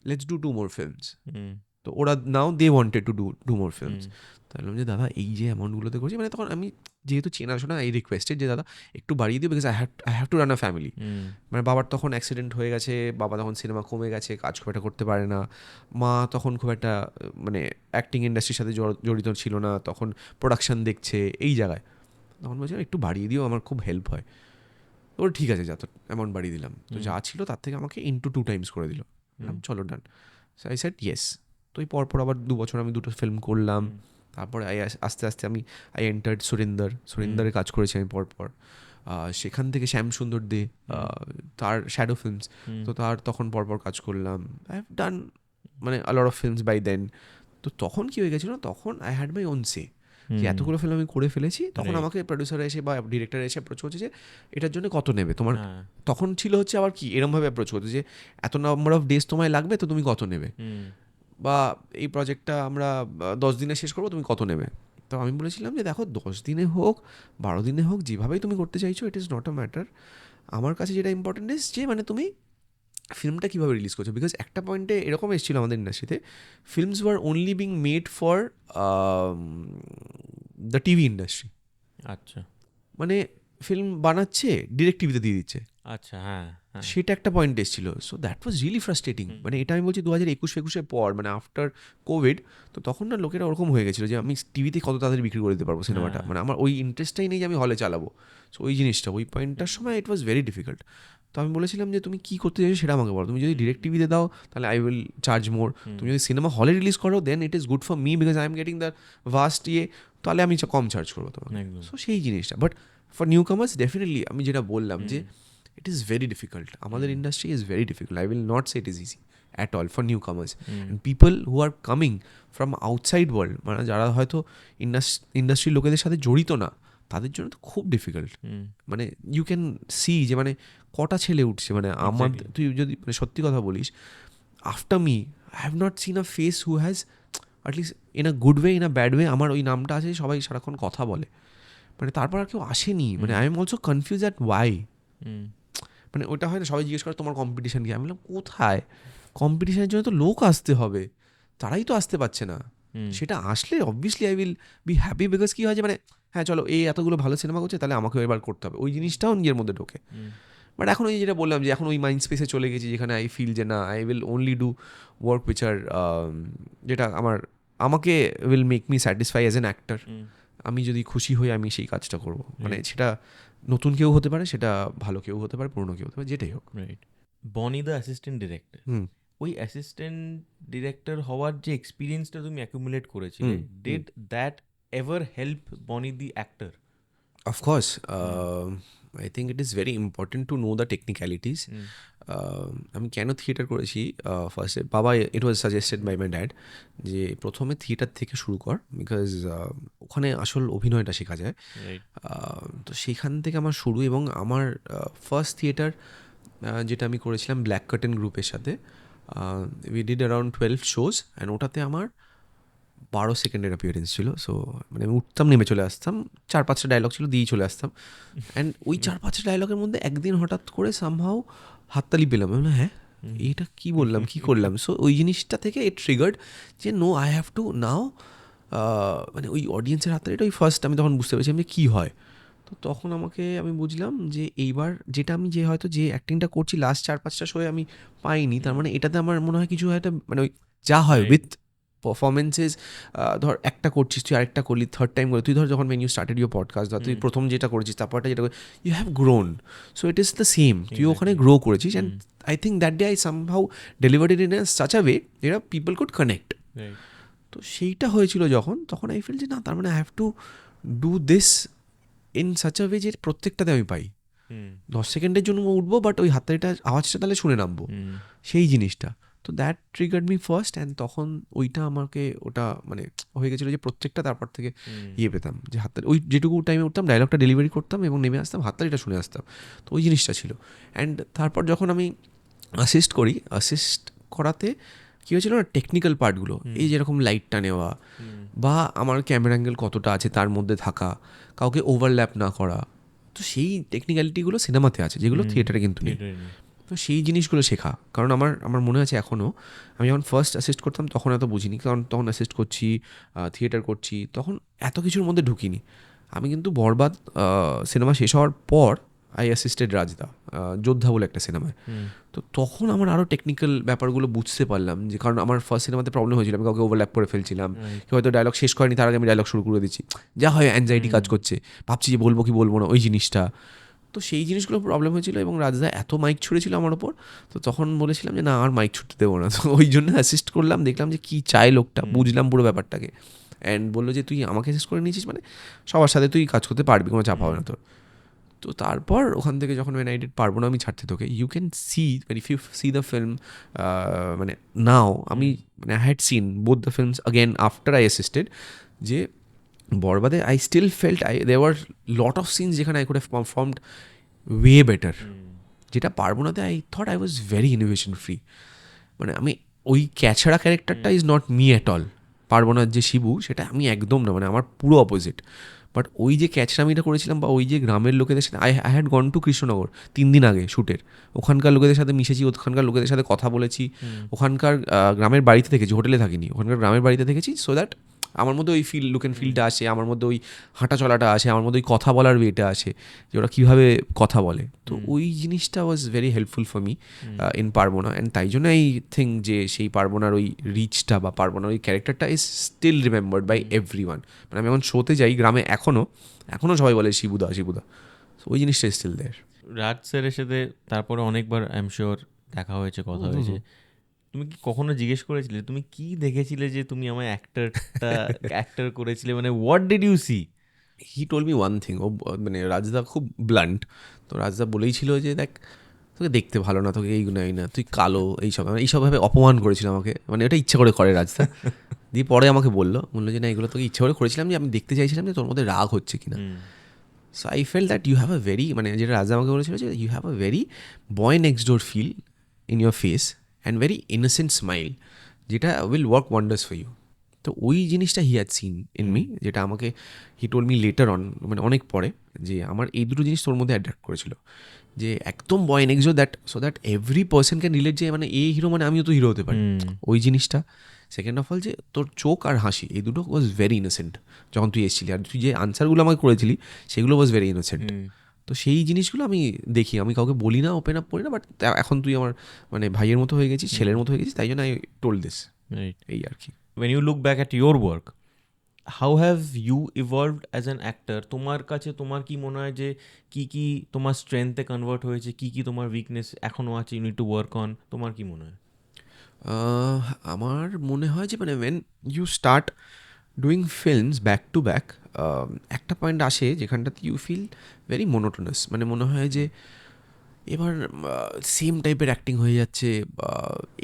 লেটস ডু 2 more films. তো ওরা now they wanted to do 2 more films. তাই বললাম যে দাদা এই যে অ্যামাউন্টগুলোতে করছি, মানে তখন আমি যেহেতু চেনাশোনা, এই রিকোয়েস্টেড যে দাদা একটু বাড়িয়ে দিও, because I have to run a family. মানে বাবার তখন অ্যাক্সিডেন্ট হয়ে গেছে, বাবা তখন সিনেমা কমে গেছে, কাজ খুব একটা করতে পারে না। মা তখন খুব একটা মানে অ্যাক্টিং ইন্ডাস্ট্রির সাথে জড়িত ছিল না, তখন প্রোডাকশান দেখছে এই জায়গায়। তখন বলছিলাম একটু বাড়িয়ে দিও, আমার খুব হেল্প হয়। তো ঠিক আছে, যা তো অ্যামাউন্ট বাড়িয়ে দিলাম, তো যা ছিল তার থেকে আমাকে ইন্টু 2 times করে দিল। চলো done. So I said yes. তো এই পরপর আবার 2 বছর আমি 2টো ফিল্ম করলাম। তারপরে আস্তে আস্তে আই এন্টার্ড সুরিন্দরে কাজ করেছি আমি পরপর। সেখান থেকে শ্যাম সুন্দর দে, তার শ্যাডো ফিল্মস, তো তার তখন পরপর কাজ করলাম। আই হ্যাভ ডান মানে আ লট অফ ফিল্মস বাই দেন। তো তখন কী হয়ে গেছিলো, তখন আই হ্যাড মাই ওন সে, যে এতগুলো ফিল্ম আমি করে ফেলেছি। তখন আমাকে প্রডিউসার এসে বা ডিরেক্টর এসে অ্যাপ্রোচ হচ্ছে যে এটার জন্য কত নেবে তোমার। তখন ছিল হচ্ছে আবার কি এরমভাবে অ্যাপ্রোচ করতে যে এত নাম্বার অফ ডেজ তোমায় লাগবে, তো তুমি কত নেবে, বা এই প্রজেক্টটা আমরা 10 দিনে শেষ করবো, তুমি কত নেবে। তো আমি বলেছিলাম যে দেখো 10 দিনে হোক 12 দিনে হোক, যেভাবেই তুমি করতে চাইছো, ইট ইজ নট আ ম্যাটার। আমার কাছে যেটা ইম্পর্টেন্ট ইজ যে মানে তুমি ফিল্মটা কীভাবে রিলিজ করছো। বিকজ একটা পয়েন্টে এরকম এসেছিলো আমাদের ইন্ডাস্ট্রিতে, films were only being made for the TV industry. আচ্ছা, মানে ফিল্ম বানাচ্ছে, ডিরেক্ট টিভিতে দিয়ে দিচ্ছে। আচ্ছা, হ্যাঁ, সেটা একটা পয়েন্ট এসেছিলো। So that was really frustrating. মানে এটা আমি বলছি 2021-21 পর, মানে আফটার কোভিড। তো তখন না লোকেরা ওরকম হয়ে গেছিলো যে আমি টিভিতে কত তাড়াতাড়ি বিক্রি করে দিতে পারবো সিনেমাটা, মানে আমার ওই ইন্টারেস্টটাই নেই যে আমি হলে চালাবো। সো ওই জিনিসটা, ওই পয়েন্টটার সময় ইট ওয়াজ ভেরি ডিফিকাল্ট। তো আমি বলেছিলাম যে তুমি কী করতে চাইছো সেটা আমাকে বলো। তুমি যদি ডিরেক্ট টিভিতে দাও তাহলে আই উইল চার্জ মোর। তুমি যদি সিনেমা হলে রিলিজ করো then it is good for me, because I am getting the vast তাহলে আমি কম চার্জ করবো তোমাকে। সো সেই জিনিসটা, but for newcomers definitely আমি যেটা বললাম যে it is very difficult. Our industry is very difficult. I will not say it is easy at all for newcomers. And people who are coming from outside world, মানে যারা হয়তো ইন্ডাস্ট্রির লোকেদের সাথে জড়িত না, তাদের জন্য তো খুব ডিফিকাল্ট। মানে ইউ ক্যান সি যে মানে কটা ছেলে উঠছে, মানে আমার, তুই যদি মানে সত্যি কথা বলিস, after me I have not seen a face who has at least in a good way, in a bad way, আমার ওই নামটা আছে, সবাই সারাক্ষণ কথা বলে, মানে তারপর আর কেউ আসেনি। মানে I am also confuse at why. মানে ওটা হয় না, সবাই জিজ্ঞেস করে তোমার কম্পিটিশান কি, আমি বললাম কোথায়, কম্পিটিশানের জন্য তো লোক আসতে হবে, তারাই তো আসতে পারছে না। সেটা আসলে obviously I will be happy, because কী হয় যে মানে হ্যাঁ চলো এই এতগুলো ভালো সিনেমা করছে, তাহলে আমাকেও এবার করতে হবে, ওই জিনিসটাও নিজের মধ্যে ঢোকে। বাট এখন ওই যেটা বললাম যে এখন ওই মাইন্ড স্পেসে চলে গেছি যেখানে আই ফিল যে না, I will only do work which are যেটা আমাকে will make me satisfy as an actor. আমি যদি খুশি হই আমি সেই কাজটা করবো, মানে সেটা নতুন কেউ হতে পারে, সেটা ভালো কেউ হতে পারে, পুরনো কেউ হতে পারে, যেটাই হোক। রাইট। বনি দ্য অ্যাসিস্ট্যান্ট ডিরেক্টর, ওই অ্যাসিস্ট্যান্ট ডিরেক্টর হওয়ার যে এক্সপিরিয়েন্সটা তুমি অ্যাকুমুলেট করেছিলে, did that ever help Bonny the actor? Of course, I think it is very important to know the technicalities. আমি কেন থিয়েটার করেছি, ফার্স্টে বাবা, it was suggested by my dad যে প্রথমে থিয়েটার থেকে শুরু কর, বিকজ ওখানে আসল অভিনয়টা শেখা যায়। তো সেখান থেকে আমার শুরু, এবং আমার ফার্স্ট থিয়েটার যেটা আমি করেছিলাম ব্ল্যাক কার্টেন গ্রুপের সাথে, we did around 12 shows, and ওটাতে আমার 12 সেকেন্ডের অ্যাপিয়ারেন্স ছিল। সো মানে আমি উঠতাম, নেমে চলে আসতাম, 4-5টা ডায়লগ ছিল, দিয়েই চলে আসতাম। অ্যান্ড ওই 4-5টা ডায়লগের মধ্যে একদিন হঠাৎ করে সামহাও হাততালি পেলাম, আমি বললাম হ্যাঁ এইটা কী বললাম, কী করলাম। সো ওই জিনিসটা থেকে ইট ট্রিগার্ড যে নো, আই হ্যাভ টু নাও, মানে ওই অডিয়েন্সের হাততালিটা ওই ফার্স্ট আমি তখন বুঝতে পেরেছিলাম যে কী হয়। তো তখন আমি বুঝলাম যে এইবার যেটা আমি যে হয়তো যে অ্যাক্টিংটা করছি লাস্ট 4-5টা শোয়ে আমি পাইনি, তার মানে এটাতে আমার মনে হয় কিছু একটা মানে ওই যা হয় উইথ পারফরমেন্সেস, ধর একটা করছিস তুই, আরেকটা করলি, থার্ড টাইম করলি, তুই ধর যখন when you started your podcast, ধর তুই প্রথম যেটা করেছিস তারপরটা যেটা you have grown, so it is the same, তুই ওখানে গ্রো করেছিস। And I think that day I somehow delivered it in a such a way যেটা পিপল কুড কানেক্ট। তো সেইটা হয়েছিল যখন, তখন আই ফিল যে না, তার মানে I have to do this in such a way যে প্রত্যেকটাতে আমি পাই। 10 সেকেন্ডের জন্য উঠবো, বাট ওই হাততালিটা আওয়াজটা তাহলে শুনে নামবো, সেই জিনিসটা। তো that triggered me first, and তখন ওইটা আমাকে ওটা মানে হয়ে গেছিলো যে প্রত্যেকটা তারপর থেকে ইয়ে পেতাম যে হাততালি, ওই যেটুকু টাইমে উঠতাম ডায়লগটা ডেলিভারি করতাম এবং নেমে আসতাম, হাততালিটা শুনে আসতাম। তো ওই জিনিসটা ছিল। অ্যান্ড তারপর যখন আমি অ্যাসিস্ট করাতে কী হয়েছিল না, টেকনিক্যাল পার্টগুলো, এই যেরকম লাইটটা নেওয়া বা আমার ক্যামেরা অ্যাঙ্গেল কতটা আছে তার মধ্যে থাকা, কাউকে ওভারল্যাপ না করা, তো সেই টেকনিক্যালিটিগুলো সিনেমাতে আছে যেগুলো থিয়েটারে কিন্তু নেই। তো সেই জিনিসগুলো শেখা, কারণ আমার মনে আছে এখনও, আমি যখন ফার্স্ট অ্যাসিস্ট করতাম তখন এত বুঝিনি, কারণ তখন অ্যাসিস্ট করছি, থিয়েটার করছি, তখন এত কিছুর মধ্যে ঢুকিনি। আমি কিন্তু বরবাদ সিনেমা শেষ হওয়ার পর আই অ্যাসিস্টেড রাজদা, যোদ্ধা বলে একটা সিনেমায়। তো তখন আমার আরও টেকনিক্যাল ব্যাপারগুলো বুঝতে পারলাম, যে কারণ আমার ফার্স্ট সিনেমাতে প্রবলেম হয়েছিল, আমি কাউকে ওভারল্যাপ করে ফেলছিলাম, কেউ হয়তো ডায়লগ শেষ করেনি তার আগে আমি ডায়লগ শুরু করে দিচ্ছি, যা হয় অ্যাংজাইটি কাজ করছে, ভাবছি যে বলবো কি বলবো না, ওই জিনিসটা। তো সেই জিনিসগুলো প্রবলেম হয়েছিল, এবং রাজদা এত মাইক ছুঁড়েছিল আমার ওপর, তো তখন বলেছিলাম যে না আর মাইক ছুটতে দেবো না। তো ওই জন্য অ্যাসিস্ট করলাম, দেখলাম যে কী চায় লোকটা, বুঝলাম পুরো ব্যাপারটাকে। অ্যান্ড বললো যে তুই আমাকে অ্যাসিস্ট করে নিয়েছিস মানে সবার সাথে তুই কাজ করতে পারবি, কোনো চাপ হবে না তোর। তো তারপর ওখান থেকে যখন when I did পারবো না আমি ছাড়তে তোকে, you can see if you see the film, মানে নাও আমি মানে I had seen both the films again after I assisted, যে বরবাদে I still felt there were lot of scenes যেখানে I could have performed way better, যেটা পারবো নাতে I thought I was very innovation free. মানে আমি ওই ক্যাছাড়া ক্যারেক্টারটা is not me at all, পারবো না যে শিবু সেটা আমি একদম না, মানে আমার পুরো অপোজিট। বাট ওই যে ক্যাচরামিটা করেছিলাম, বা ওই যে গ্রামের লোকেদের সাথে I had gone to Krishnanagar 3 দিন আগে শ্যুটের, ওখানকার লোকেদের সাথে মিশেছি, ওখানকার লোকেদের সাথে কথা বলেছি, ওখানকার গ্রামের বাড়িতে থেকেছি, হোটেলে থাকিনি, ওখানকার গ্রামের বাড়িতে থেকেছি, সো দ্যাট আমার মধ্যে ওই লুক অ্যান্ড ফিলটা আসে, আমার মধ্যে ওই হাঁটা চলাটা আসে, আমার মধ্যে ওই কথা বলার ওয়েটা আসে, যে ওরা কীভাবে কথা বলে। তো ওই জিনিসটা was very helpful for me in পারবোনা। অ্যান্ড তাই জন্য আই থিঙ্ক যে সেই পারবোনার ওই রিচটা বা পারবোনার ওই ক্যারেক্টারটা is still remembered by every one. মানে আমি এখন শোতে যাই গ্রামে, এখনও সবাই বলে শিবুদা। ওই জিনিসটা স্টিল দেয়ার। রাজ স্যারের সাথে তারপরে অনেকবার আই এম শিওর দেখা হয়েছে, কথা হয়েছে। তুমি কি কখনো জিজ্ঞেস করেছিলে তুমি কি দেখেছিলে যে তুমি আমার অ্যাক্টর করেছিলে, মানে what did you see? He told me one thing, ও মানে রাজদা খুব ব্লান্ট, তো রাজদা বলেই ছিল যে দেখ তোকে দেখতে ভালো না, তোকে এই না, তুই কালো, এইসবভাবে অপমান করেছিল আমাকে, মানে ওটা ইচ্ছা করে রাজদা। দিয়ে পরে আমাকে বললো যে না এগুলো তোকে ইচ্ছা করে করেছিলাম, যে আমি দেখতে চাইছিলাম যে তোর মধ্যে রাগ হচ্ছে কিনা। So I fell that you have a very, মানে যেটা রাজা আমাকে বলেছিল যে you have a very boy next door feel in your face and very innocent smile, যেটা will work wonders for you. তো ওই জিনিসটা he had seen in me, যেটা আমাকে he told me later on, মানে অনেক পরে, যে আমার এই দুটো জিনিস তোর মধ্যে অ্যাট্রাক্ট করেছিল। যে একদম বয় next that so that every person can relate, যে মানে এই হিরো মানে আমিও তো হিরো হতে পারি, ওই জিনিসটা। সেকেন্ড অফ অল যে তোর চোখ আর হাসি এই দুটো ওয়াজ ভেরি ইনোসেন্ট যখন তুই এসেছিলি, আর তুই যে আনসারগুলো আমাকে করেছিলি সেগুলো ওয়াজ ভেরি ইনোসেন্ট। তো সেই জিনিসগুলো আমি দেখি, আমি কাউকে বলি না, ওপেন আপ করি না, বাট এখন তুই আমার মানে ভাইয়ের মতো হয়ে গেছিস, ছেলের মতো হয়ে গেছিস, তাই জন্য আই টোল্ড দিস, এই আর কি। When you look back at your work, how have you evolved as an actor? তোমার কাছে তোমার কি মনে হয় যে কি কি তোমার স্ট্রেংথে কনভার্ট হয়েছে, কি কি তোমার উইকনেস এখনও আছে, you need to work on, তোমার কি মনে হয়? আমার মনে হয় যে মানে when you start doing films back to back, একটা পয়েন্ট আসে যেখানটাতে ইউ ফিল ভেরি মোনোটোনাস, মানে মনে হয় যে এবার সেম টাইপের অ্যাক্টিং হয়ে যাচ্ছে,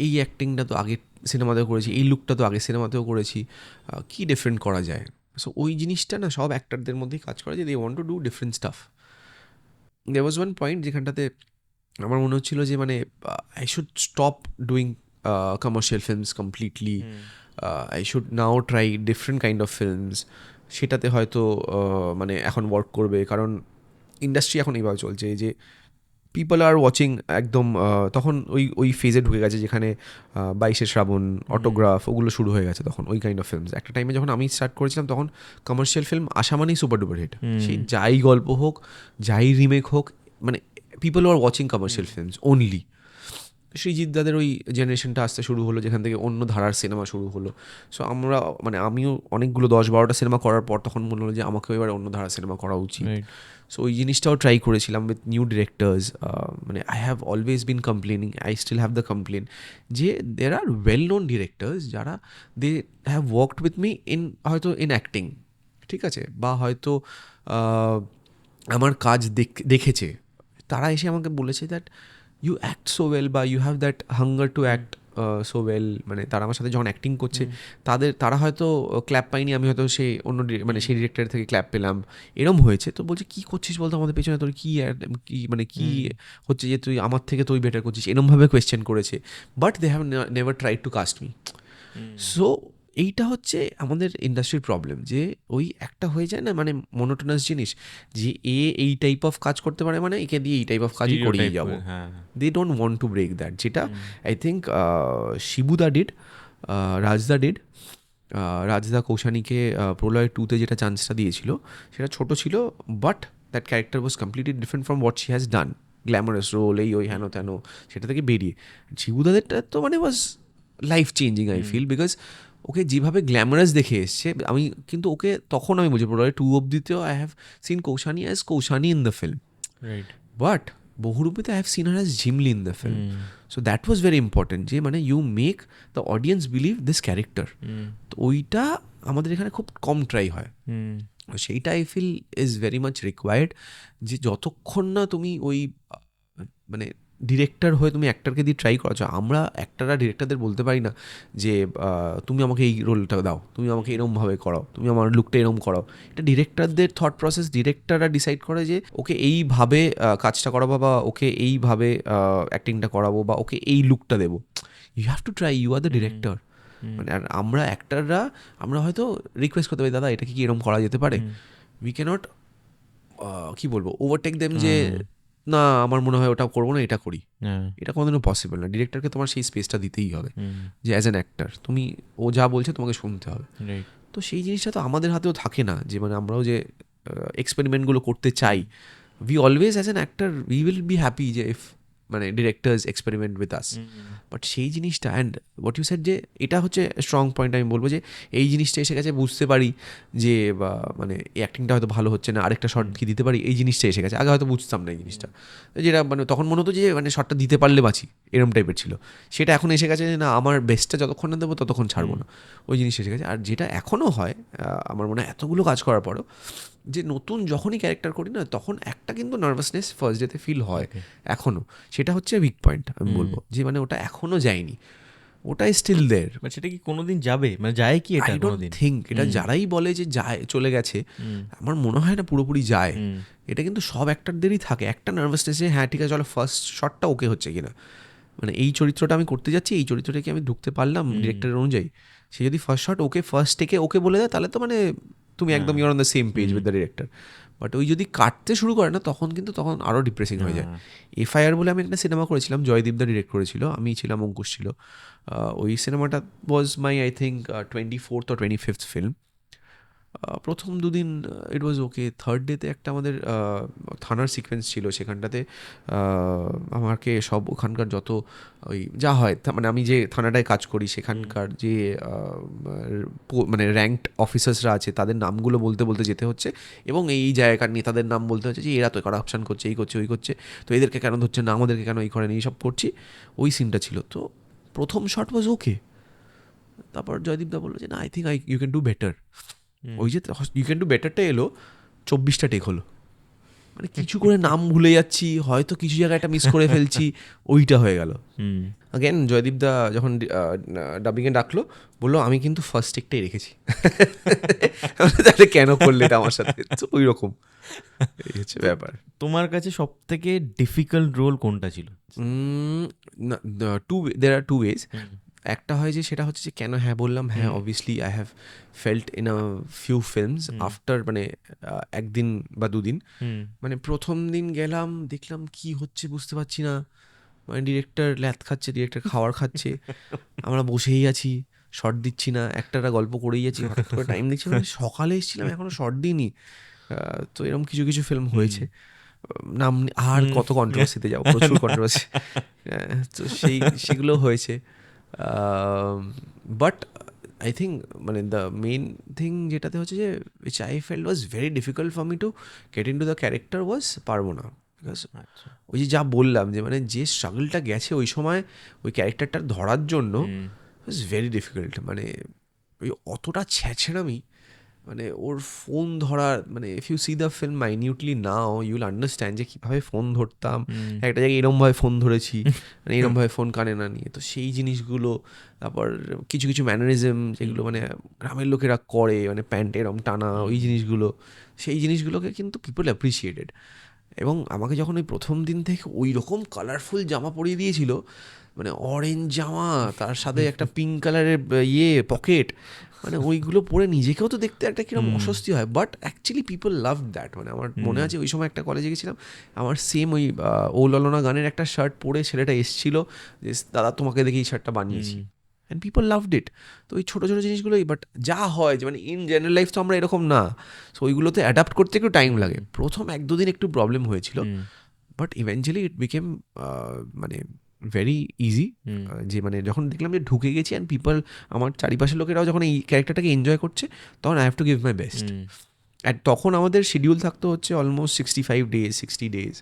এই অ্যাক্টিংটা তো আগের সিনেমাতেও করেছি, এই লুকটা তো আগের সিনেমাতেও করেছি, কী ডিফারেন্ট করা যায়। সো ওই জিনিসটা না সব অ্যাক্টারদের মধ্যেই কাজ করে যে they want to do different stuff. There was one point যেখানটাতে আমার মনে হচ্ছিল যে মানে I should stop doing commercial films completely, I should now try different kind of films. সেটাতে হয়তো মানে এখন ওয়ার্ক করবে, কারণ ইন্ডাস্ট্রি এখন এইভাবে চলছে যে পিপল আর ওয়াচিং একদম, তখন ওই ওই ফেজে ঢুকে গেছে যেখানে 22শে শ্রাবণ, অটোগ্রাফ, ওগুলো শুরু হয়ে গেছে তখন ওই কাইন্ড অফ ফিল্মস। একটা টাইমে যখন আমি স্টার্ট করেছিলাম তখন কমার্শিয়াল ফিল্ম আসা মানেই সুপার ডুপার হিট, সেই যাই গল্প হোক, যাই রিমেক হোক, মানে people are watching commercial films only. Srijit দাদের ওই জেনারেশনটা আসতে শুরু হলো, যেখান থেকে অন্য ধারার সিনেমা শুরু হলো। সো আমরা মানে আমিও অনেকগুলো 10-12টা সিনেমা করার পর তখন মনে হলো যে আমাকেও এবার অন্য ধারার সিনেমা করা উচিত। সো ওই জিনিসটাও ট্রাই করেছিলাম উইথ নিউ ডিরেক্টর্স। মানে I have always been complaining, I still have the complain যে there are well known directors যারা they have worked with me in হয়তো ইন অ্যাক্টিং, ঠিক আছে, বা হয়তো আমার কাজ দেখেছে, তারা এসে আমাকে বলেছে that you act so well, বা you have that hunger to act so well. মানে তারা আমার সাথে যখন অ্যাক্টিং করছে তারা হয়তো ক্ল্যাপ পাইনি, আমি হয়তো সেই অন্য মানে সেই ডিরেক্টর থেকে ক্ল্যাপ পেলাম, এরম হয়েছে। তো বলছে কী করছিস বলতো আমাদের পেছনে, তোর কী মানে কী হচ্ছে যে তুই আমার থেকে তুই বেটার করছিস, এরমভাবে কোয়েশ্চেন করেছে। But they have never tried to cast me. So এইটা হচ্ছে আমাদের ইন্ডাস্ট্রির প্রবলেম, যে ওই একটা হয়ে যায় না মানে মোনোটোনাস জিনিস, যে এই টাইপ অফ কাজ করতে পারে, মানে একে দিয়ে এই টাইপ অফ কাজই করিয়ে যাবো। They don't want to break that, যেটা আই থিঙ্ক শিবুদা ডিড, রাজদা ডিড। রাজদা কৌশানীকে প্রলয় 2-তে যেটা চান্সটা দিয়েছিল সেটা ছোট ছিল, but that character was completely different from what she has done, glamorous role, এই ওই হেন তেন, সেটা থেকে বেরিয়ে শিবুদাদেরটা তো মানে was life changing I feel, because ওকে যেভাবে গ্ল্যামারাস দেখে এসছে, আমি কিন্তু ওকে তখন আমি বলছি প্রলয় 2 অব্দিতেও I have seen Koushani as Koushani in the film, but বহুরূপীতে I have seen her as Jhimli in the film. So that was very important, যে মানে you make the audience believe this character. তো ওইটা আমাদের এখানে খুব কম ট্রাই হয়, সেইটা I feel is very much required, যে যতক্ষণ না তুমি ওই মানে ডিরেক্টর হয়ে তুমি অ্যাক্টারকে দিয়ে ট্রাই করাচ্ছ। আমরা অ্যাক্টাররা ডিরেক্টরদের বলতে পারি না যে তুমি আমাকে এই রোলটা দাও, তুমি আমাকে এরমভাবে করাও, তুমি আমার লুকটা এরম করাও। এটা ডিরেক্টরদের থট প্রসেস, ডিরেক্টররা ডিসাইড করে যে ওকে এইভাবে কাজটা করাবো, বা ওকে এইভাবে অ্যাক্টিংটা করাবো, বা ওকে এই লুকটা দেবো। You have to try, you are the director. মানে আর আমরা অ্যাক্টাররা আমরা হয়তো রিকোয়েস্ট করতে পারি, দাদা এটা কি এরম করা যেতে পারে, উই ক্যানট কী বলবো ওভারটেক দেম, যে না আমার মনে হয় ওটা করবো না, এটা করি। এটা কোনোদিনও পসিবল না। ডিরেক্টরকে তোমার সেই স্পেসটা দিতেই হবে, যে অ্যাজ অ্যান অ্যাক্টার তুমি ও যা বলছে তোমাকে শুনতে হবে। তো সেই জিনিসটা তো আমাদের হাতেও থাকে না, যে মানে আমরাও যে এক্সপেরিমেন্টগুলো করতে চাই। We always as an actor we will be happy যে ইফ মানে directors experiment with us, but সেই জিনিসটা অ্যান্ড হোয়াট ইউ সেড, যে এটা হচ্ছে স্ট্রং পয়েন্ট। আমি বলবো যে এই জিনিসটা এসে গেছে, বুঝতে পারি যে মানে এই অ্যাক্টিংটা হয়তো ভালো হচ্ছে না, আরেকটা শট কি দিতে পারি, এই জিনিসটা এসে গেছে। আগে হয়তো বুঝতাম না এই জিনিসটা, যেটা মানে তখন মনে হতো যে মানে শটটা দিতে পারলে বাঁচি, এরম টাইপের ছিল। সেটা এখন এসে গেছে যে না, আমার বেস্টটা যতক্ষণ না দেবো ততক্ষণ ছাড়বো না, ওই জিনিসটা এসে গেছে। আর যেটা এখনও হয় আমার মনে হয় এতগুলো কাজ করার পরও, যে নতুন যখনই ক্যারেক্টার করি না তখন একটা কিন্তু নার্ভাসনেস ফার্স্ট ডেতে ফিল হয় এখনও। সেটা হচ্ছে উইক পয়েন্ট আমি বলবো, যে মানে ওটা এখনও যায়নি, ওটাই স্টিল দেয়ার। সেটা কি কোনোদিন যাবে, মানে যায় কি? এটা আই ডোন্ট থিঙ্ক, এটা যারাই বলে যে যায় চলে গেছে, আমার মনে হয় না পুরোপুরি যায়। এটা কিন্তু সব অ্যাক্টারদেরই থাকে একটা নার্ভাসনেসে, হ্যাঁ ঠিক আছে চলো ফার্স্ট শটটা ওকে হচ্ছে কিনা, মানে এই চরিত্রটা আমি করতে যাচ্ছি, এই চরিত্রটাকে আমি ঢুকতে পারলাম ডিরেক্টরের অনুযায়ী। সে যদি ফার্স্ট শট ওকে ফার্স্ট টেকে ওকে বলে দেয়, তাহলে তো মানে তুমি একদম your on the same page with the director. But ওই যদি কাটতে শুরু করে না তখন আরও ডিপ্রেসিং হয়ে যায়। এফআইআর বলে আমি একটা সিনেমা করেছিলাম, জয়দীপদা ডিরেক্ট করেছিল, আমি ছিলাম, অঙ্কুশ ছিল। ওই সিনেমাটা was my I think 24th or 25th film. প্রথম দুদিন ইট ওয়াজ ওকে, থার্ড ডেতে একটা আমাদের থানার সিকোয়েন্স ছিল, সেখানটাতে আমাকে সব ওখানকার যত ওই যা হয়, মানে আমি যে থানাটায় কাজ করি সেখানকার যে মানে র্যাঙ্কড অফিসার্সরা আছে তাদের নামগুলো বলতে বলতে যেতে হচ্ছে, এবং এই জায়গার নেতাদের নাম বলতে হচ্ছে যে এরা তো কারাপশান করছে, এই করছে ওই করছে, তো এদেরকে কেন ধরছে না, আমাদেরকে কেন এই করেন, এইসব করছি। ওই সিনটা ছিল। তো প্রথম শট ওয়াজ ওকে, তারপর জয়দীপদা বললো যে না, I think you can do better. ওই যে ইউ ক্যান ডু বেটারটা এলো, 24টা টেক হলো, মানে কিছু করে নাম ভুলে যাচ্ছি, হয়তো কিছু জায়গায় একটা মিস করে ফেলছি, ওইটা হয়ে গেল। আগেন জয়দীপদা যখন ডাবিংয়ে ডাকলো, বললো আমি কিন্তু ফার্স্ট টেকটাই রেখেছি। তাহলে কেন করলে এটা আমার সাথে? তো ওই রকম এই হচ্ছে ব্যাপার। তোমার কাছে সব থেকে ডিফিকাল্ট রোল কোনটা ছিল? দেয়ার আর টু ওয়েজ। একটা হয় যে সেটা হচ্ছে যে কেন হ্যাঁ বললাম, হ্যাঁ obviously I have felt in a few films after, মানে একদিন বা দুদিন, মানে প্রথম দিন গেলাম, দেখলাম কি হচ্ছে বুঝতে পারছি না, মানে ডিরেক্টর ল্যাথ খাচ্ছে, ডিরেক্টর খাবার খাচ্ছে, আমরা বসেই আছি, শর্ট দিচ্ছি না, একটা গল্প করেই যাচ্ছি, হঠাৎ করে টাইম দিচ্ছি, মানে সকালে এসেছিলাম এখনো শর্ট দিইনি। তো এরকম কিছু কিছু ফিল্ম হয়েছে, নাম আর কত কন্ট্রোভার্সিতে যাও, প্রচুর কন্ট্রোভার্সি, তো সেগুলো হয়েছে। বাট আই থিঙ্ক মানে দ্য মেইন থিং যেটাতে হচ্ছে যে which I felt was very difficult for me to get into the character was পারবো না। বিকজ ওই যে যা বললাম যে মানে যে স্ট্রাগলটা গেছে ওই সময় ওই ক্যারেক্টারটা ধরার জন্য ওয়াজ ভেরি ডিফিকাল্ট। মানে ওই অতটা ছ্যাঁচড়ামি, মানে ওর ফোন ধরা, মানে if you see the film minutely now you will understand যে কীভাবে ফোন ধরতাম, একটা জায়গায় এরমভাবে ফোন ধরেছি, মানে এরমভাবে ফোন কানে না নিয়ে, তো সেই জিনিসগুলো। তারপর কিছু কিছু ম্যানারিজম যেগুলো মানে গ্রামের লোকেরা করে, মানে প্যান্ট এরম টানা, ওই জিনিসগুলো, সেই জিনিসগুলোকে কিন্তু পিপল অ্যাপ্রিসিয়েটেড। এবং আমাকে যখন ওই প্রথম দিন থেকে ওই রকম কালারফুল জামা পরিয়ে দিয়েছিল, মানে অরেঞ্জ জামা, তার সাথে একটা পিঙ্ক কালারের পকেট, মানে ওইগুলো পরে নিজেকেও তো দেখতে একটা কিরকম অস্বস্তি হয়, but actually people love that. মানে আমার মনে আছে ওই সময় একটা কলেজে গেছিলাম, আমার সেম ওই ও ললনা গানের একটা শার্ট পরে ছেলেটা এসেছিলো যে দাদা তোমাকে দেখে এই শার্টটা বানিয়েছি, অ্যান্ড পিপল লাভড ইট। তো ওই ছোটো ছোটো জিনিসগুলোই, বাট যা হয় যে মানে ইন জেনারেল লাইফ তো আমরা এরকম না, সো ওইগুলোতে অ্যাডাপ্ট করতে একটু টাইম লাগে। প্রথম 1-2 দিন একটু প্রবলেম হয়েছিল, বাট ইভেনচুয়ালি ইট বিকেম মানে ভেরি ইজি। যে মানে যখন দেখলাম যে ঢুকে গেছি অ্যান্ড পিপল, আমার চারিপাশের লোকেরাও যখন এই ক্যারেক্টারটাকে এনজয় করছে, তখন I have to give my best. And তখন আমাদের শিডিউল থাকতো হচ্ছে অলমোস্ট 65 days 60 days,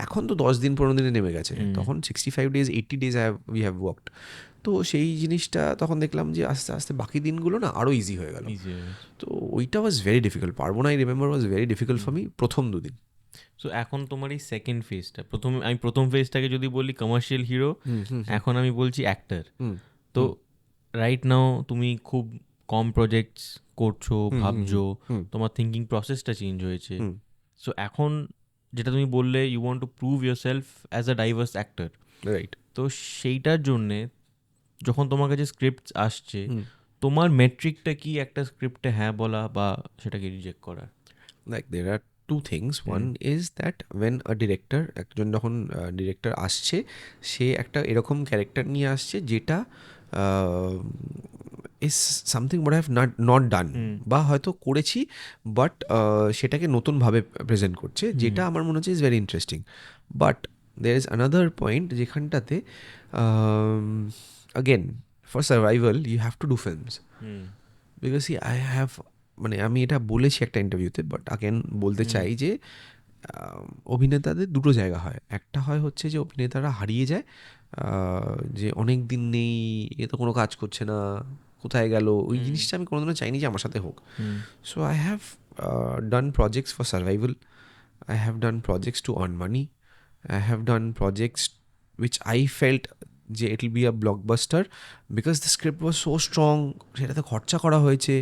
এখন তো 10 দিন 15 দিনে নেমে গেছে, তখন 65 days 80 days we have worked. তো সেই জিনিসটা তখন দেখলাম যে আস্তে আস্তে বাকি দিনগুলো না আরও ইজি হয়ে গেল। তো ওইটা ওয়াজ ভেরি ডিফিকাল্ট, পারবো না, I remember was very difficult for me প্রথম দুদিন। সো এখন তোমার এই সেকেন্ড ফেজটা, আমি প্রথম ফেজটাকে যদি বলি কমার্শিয়াল হিরো, এখন আমি বলছি অ্যাক্টর। তো রাইট নাও তুমি খুব কম প্রজেক্টস করছো, ভাবছো, তোমার থিঙ্কিং প্রসেসটা চেঞ্জ হয়েছে। সো এখন যেটা তুমি বললে, you want to prove yourself as a diverse actor, right? তো সেইটার জন্যে যখন তোমার কাছে স্ক্রিপ্ট আসছে, তোমার মেট্রিকটা কি একটা স্ক্রিপ্টে হ্যাঁ বলা বা সেটাকে রিজেক্ট করার? Like there R two things. One is that when a director, একজন যখন ডিরেক্টর আসছে, সে একটা এরকম ক্যারেক্টার নিয়ে আসছে যেটা is something what I have not done, বা হয়তো করেছি বাট সেটাকে নতুনভাবে প্রেজেন্ট করছে, যেটা আমার মনে হচ্ছে is very interesting. But there is another point যেখানটাতে again for survival you have to do films, because see I have, মানে আমি এটা বলেছি একটা ইন্টারভিউতে, বাট আগেন বলতে চাই যে অভিনেতাদের দুটো জায়গা হয়। একটা হয় হচ্ছে যে অভিনেতারা হারিয়ে যায়, যে অনেক দিন নেই, এ তো কোনো কাজ করছে না, কোথায় গেল, ওই জিনিসটা আমি কোনোদিনও চাইনি যে আমার সাথে হোক। So I have done projects for survival, I have done projects to earn money, I have done projects which I felt যে it will be a blockbuster because the script was so strong, সেটাতে খরচা করা হয়েছে,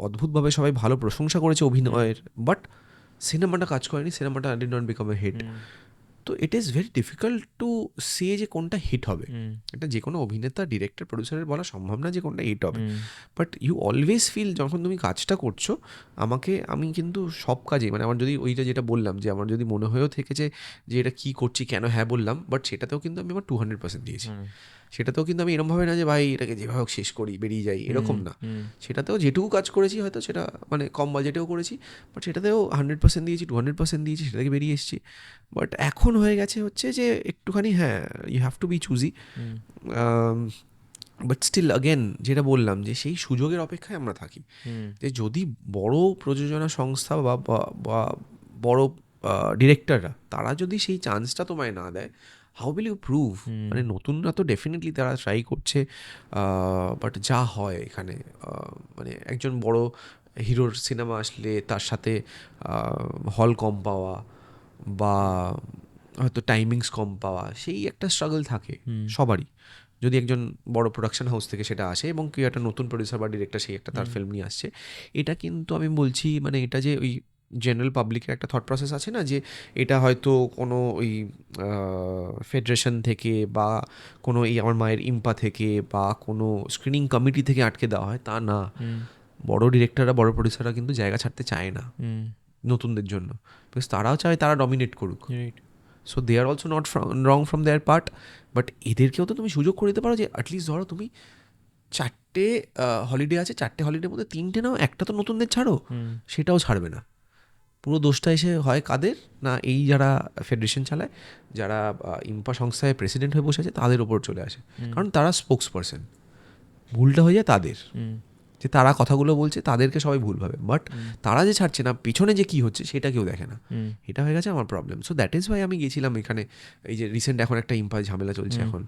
অদ্ভুতভাবে সবাই ভালো প্রশংসা করেছে অভিনয়ের, বাট সিনেমাটা কাজ করেনি, সিনেমাটা did not become a hit. তো it is very difficult to say যে কোনটা হিট হবে। এটা যে কোনো অভিনেতা, ডিরেক্টর, প্রডিউসারের বলা সম্ভব না যে কোনটা হিট হবে। বাট ইউ অলওয়েজ ফিল যখন তুমি কাজটা করছো, আমি কিন্তু সব কাজেই মানে আমার যদি ওইটা যেটা বললাম যে আমার যদি মনে হয়েও থেকেছে যে এটা কী করছি, কেন হ্যাঁ বললাম, বাট সেটাতেও কিন্তু আমি আমার 200% দিয়েছি। সেটাতেও কিন্তু আমি এরকমভাবে না যে ভাই এটাকে যেভাবে হোক শেষ করি, বেরিয়ে যাই, এরকম না। সেটাতেও যেটুকু কাজ করেছি হয়তো সেটা মানে কম বাজেটেও করেছি, বাট সেটাতেও 100% দিয়েছি, 200% দিয়েছি, সেটা থেকে বেরিয়ে এসেছি। বাট এখন হয়ে গেছে হচ্ছে যে একটুখানি হ্যাঁ, you have to be choosy. But still again যেটা বললাম যে সেই সুযোগের অপেক্ষায় আমরা থাকি, যে যদি বড় প্রযোজনা সংস্থা বা বড় ডিরেক্টররা তারা যদি সেই চান্সটা তোমায় না দেয়, হাউ উইল ইউ প্রুভ? মানে নতুনরা তো ডেফিনেটলি তারা ট্রাই করছে, বাট যা হয় এখানে মানে একজন বড় হিরোর সিনেমা আসলে তার সাথে হল কম পাওয়া বা হয়তো টাইমিংস কম পাওয়া, সেই একটা স্ট্রাগল থাকে সবারই। যদি একজন বড় প্রোডাকশন হাউস থেকে সেটা আসে এবং কেউ একটা নতুন প্রডিউসার বা ডিরেক্টর সেই একটা তার ফিল্ম নিয়ে আসছে, এটা কিন্তু আমি বলছি মানে এটা যে ওই জেনারেল পাবলিকের একটা থট প্রসেস আছে না, যে এটা হয়তো কোনো ওই ফেডারেশন থেকে বা কোনো এই আমার মায়ের ইম্পা থেকে বা কোনো স্ক্রিনিং কমিটি থেকে আটকে দেওয়া হয়, তা না। বড় ডিরেক্টররা, বড় প্রডিউসাররা কিন্তু জায়গা ছাড়তে চায় না নতুনদের জন্য, বিকজ তারাও চায় তারা ডমিনেট করুক। So they are also not wrong from their part. But এদেরকেও তো তুমি সুযোগ করে দিতে পারো যে অ্যাটলিস্ট ধরো তুমি 4টে হলিডে আছে, 4টে হলিডের মধ্যে 3টে নাও, একটা তো নতুনদের ছাড়ো। সেটাও ছাড়বে না। পুরো দোষটা এসে হয় কাদের না, এই যারা ফেডারেশন চালায়, যারা ইম্পা সংস্থায় প্রেসিডেন্ট হয়ে বসে আছে, তাদের ওপর চলে আসে, কারণ তারা স্পোক্স পারসন। ভুলটা হয়ে যায় তাদের, যে তারা কথাগুলো বলছে তাদেরকে সবাই ভুল ভাবে, বাট তারা যে ছাড়ছে না, পিছনে যে কী হচ্ছে সেটা কেউ দেখে না। এটা হয়ে গেছে আমার problem. So that is Y আমি গেছিলাম এখানে। এই যে রিসেন্ট এখন একটা ইম্পাল ঝামেলা চলছে এখন,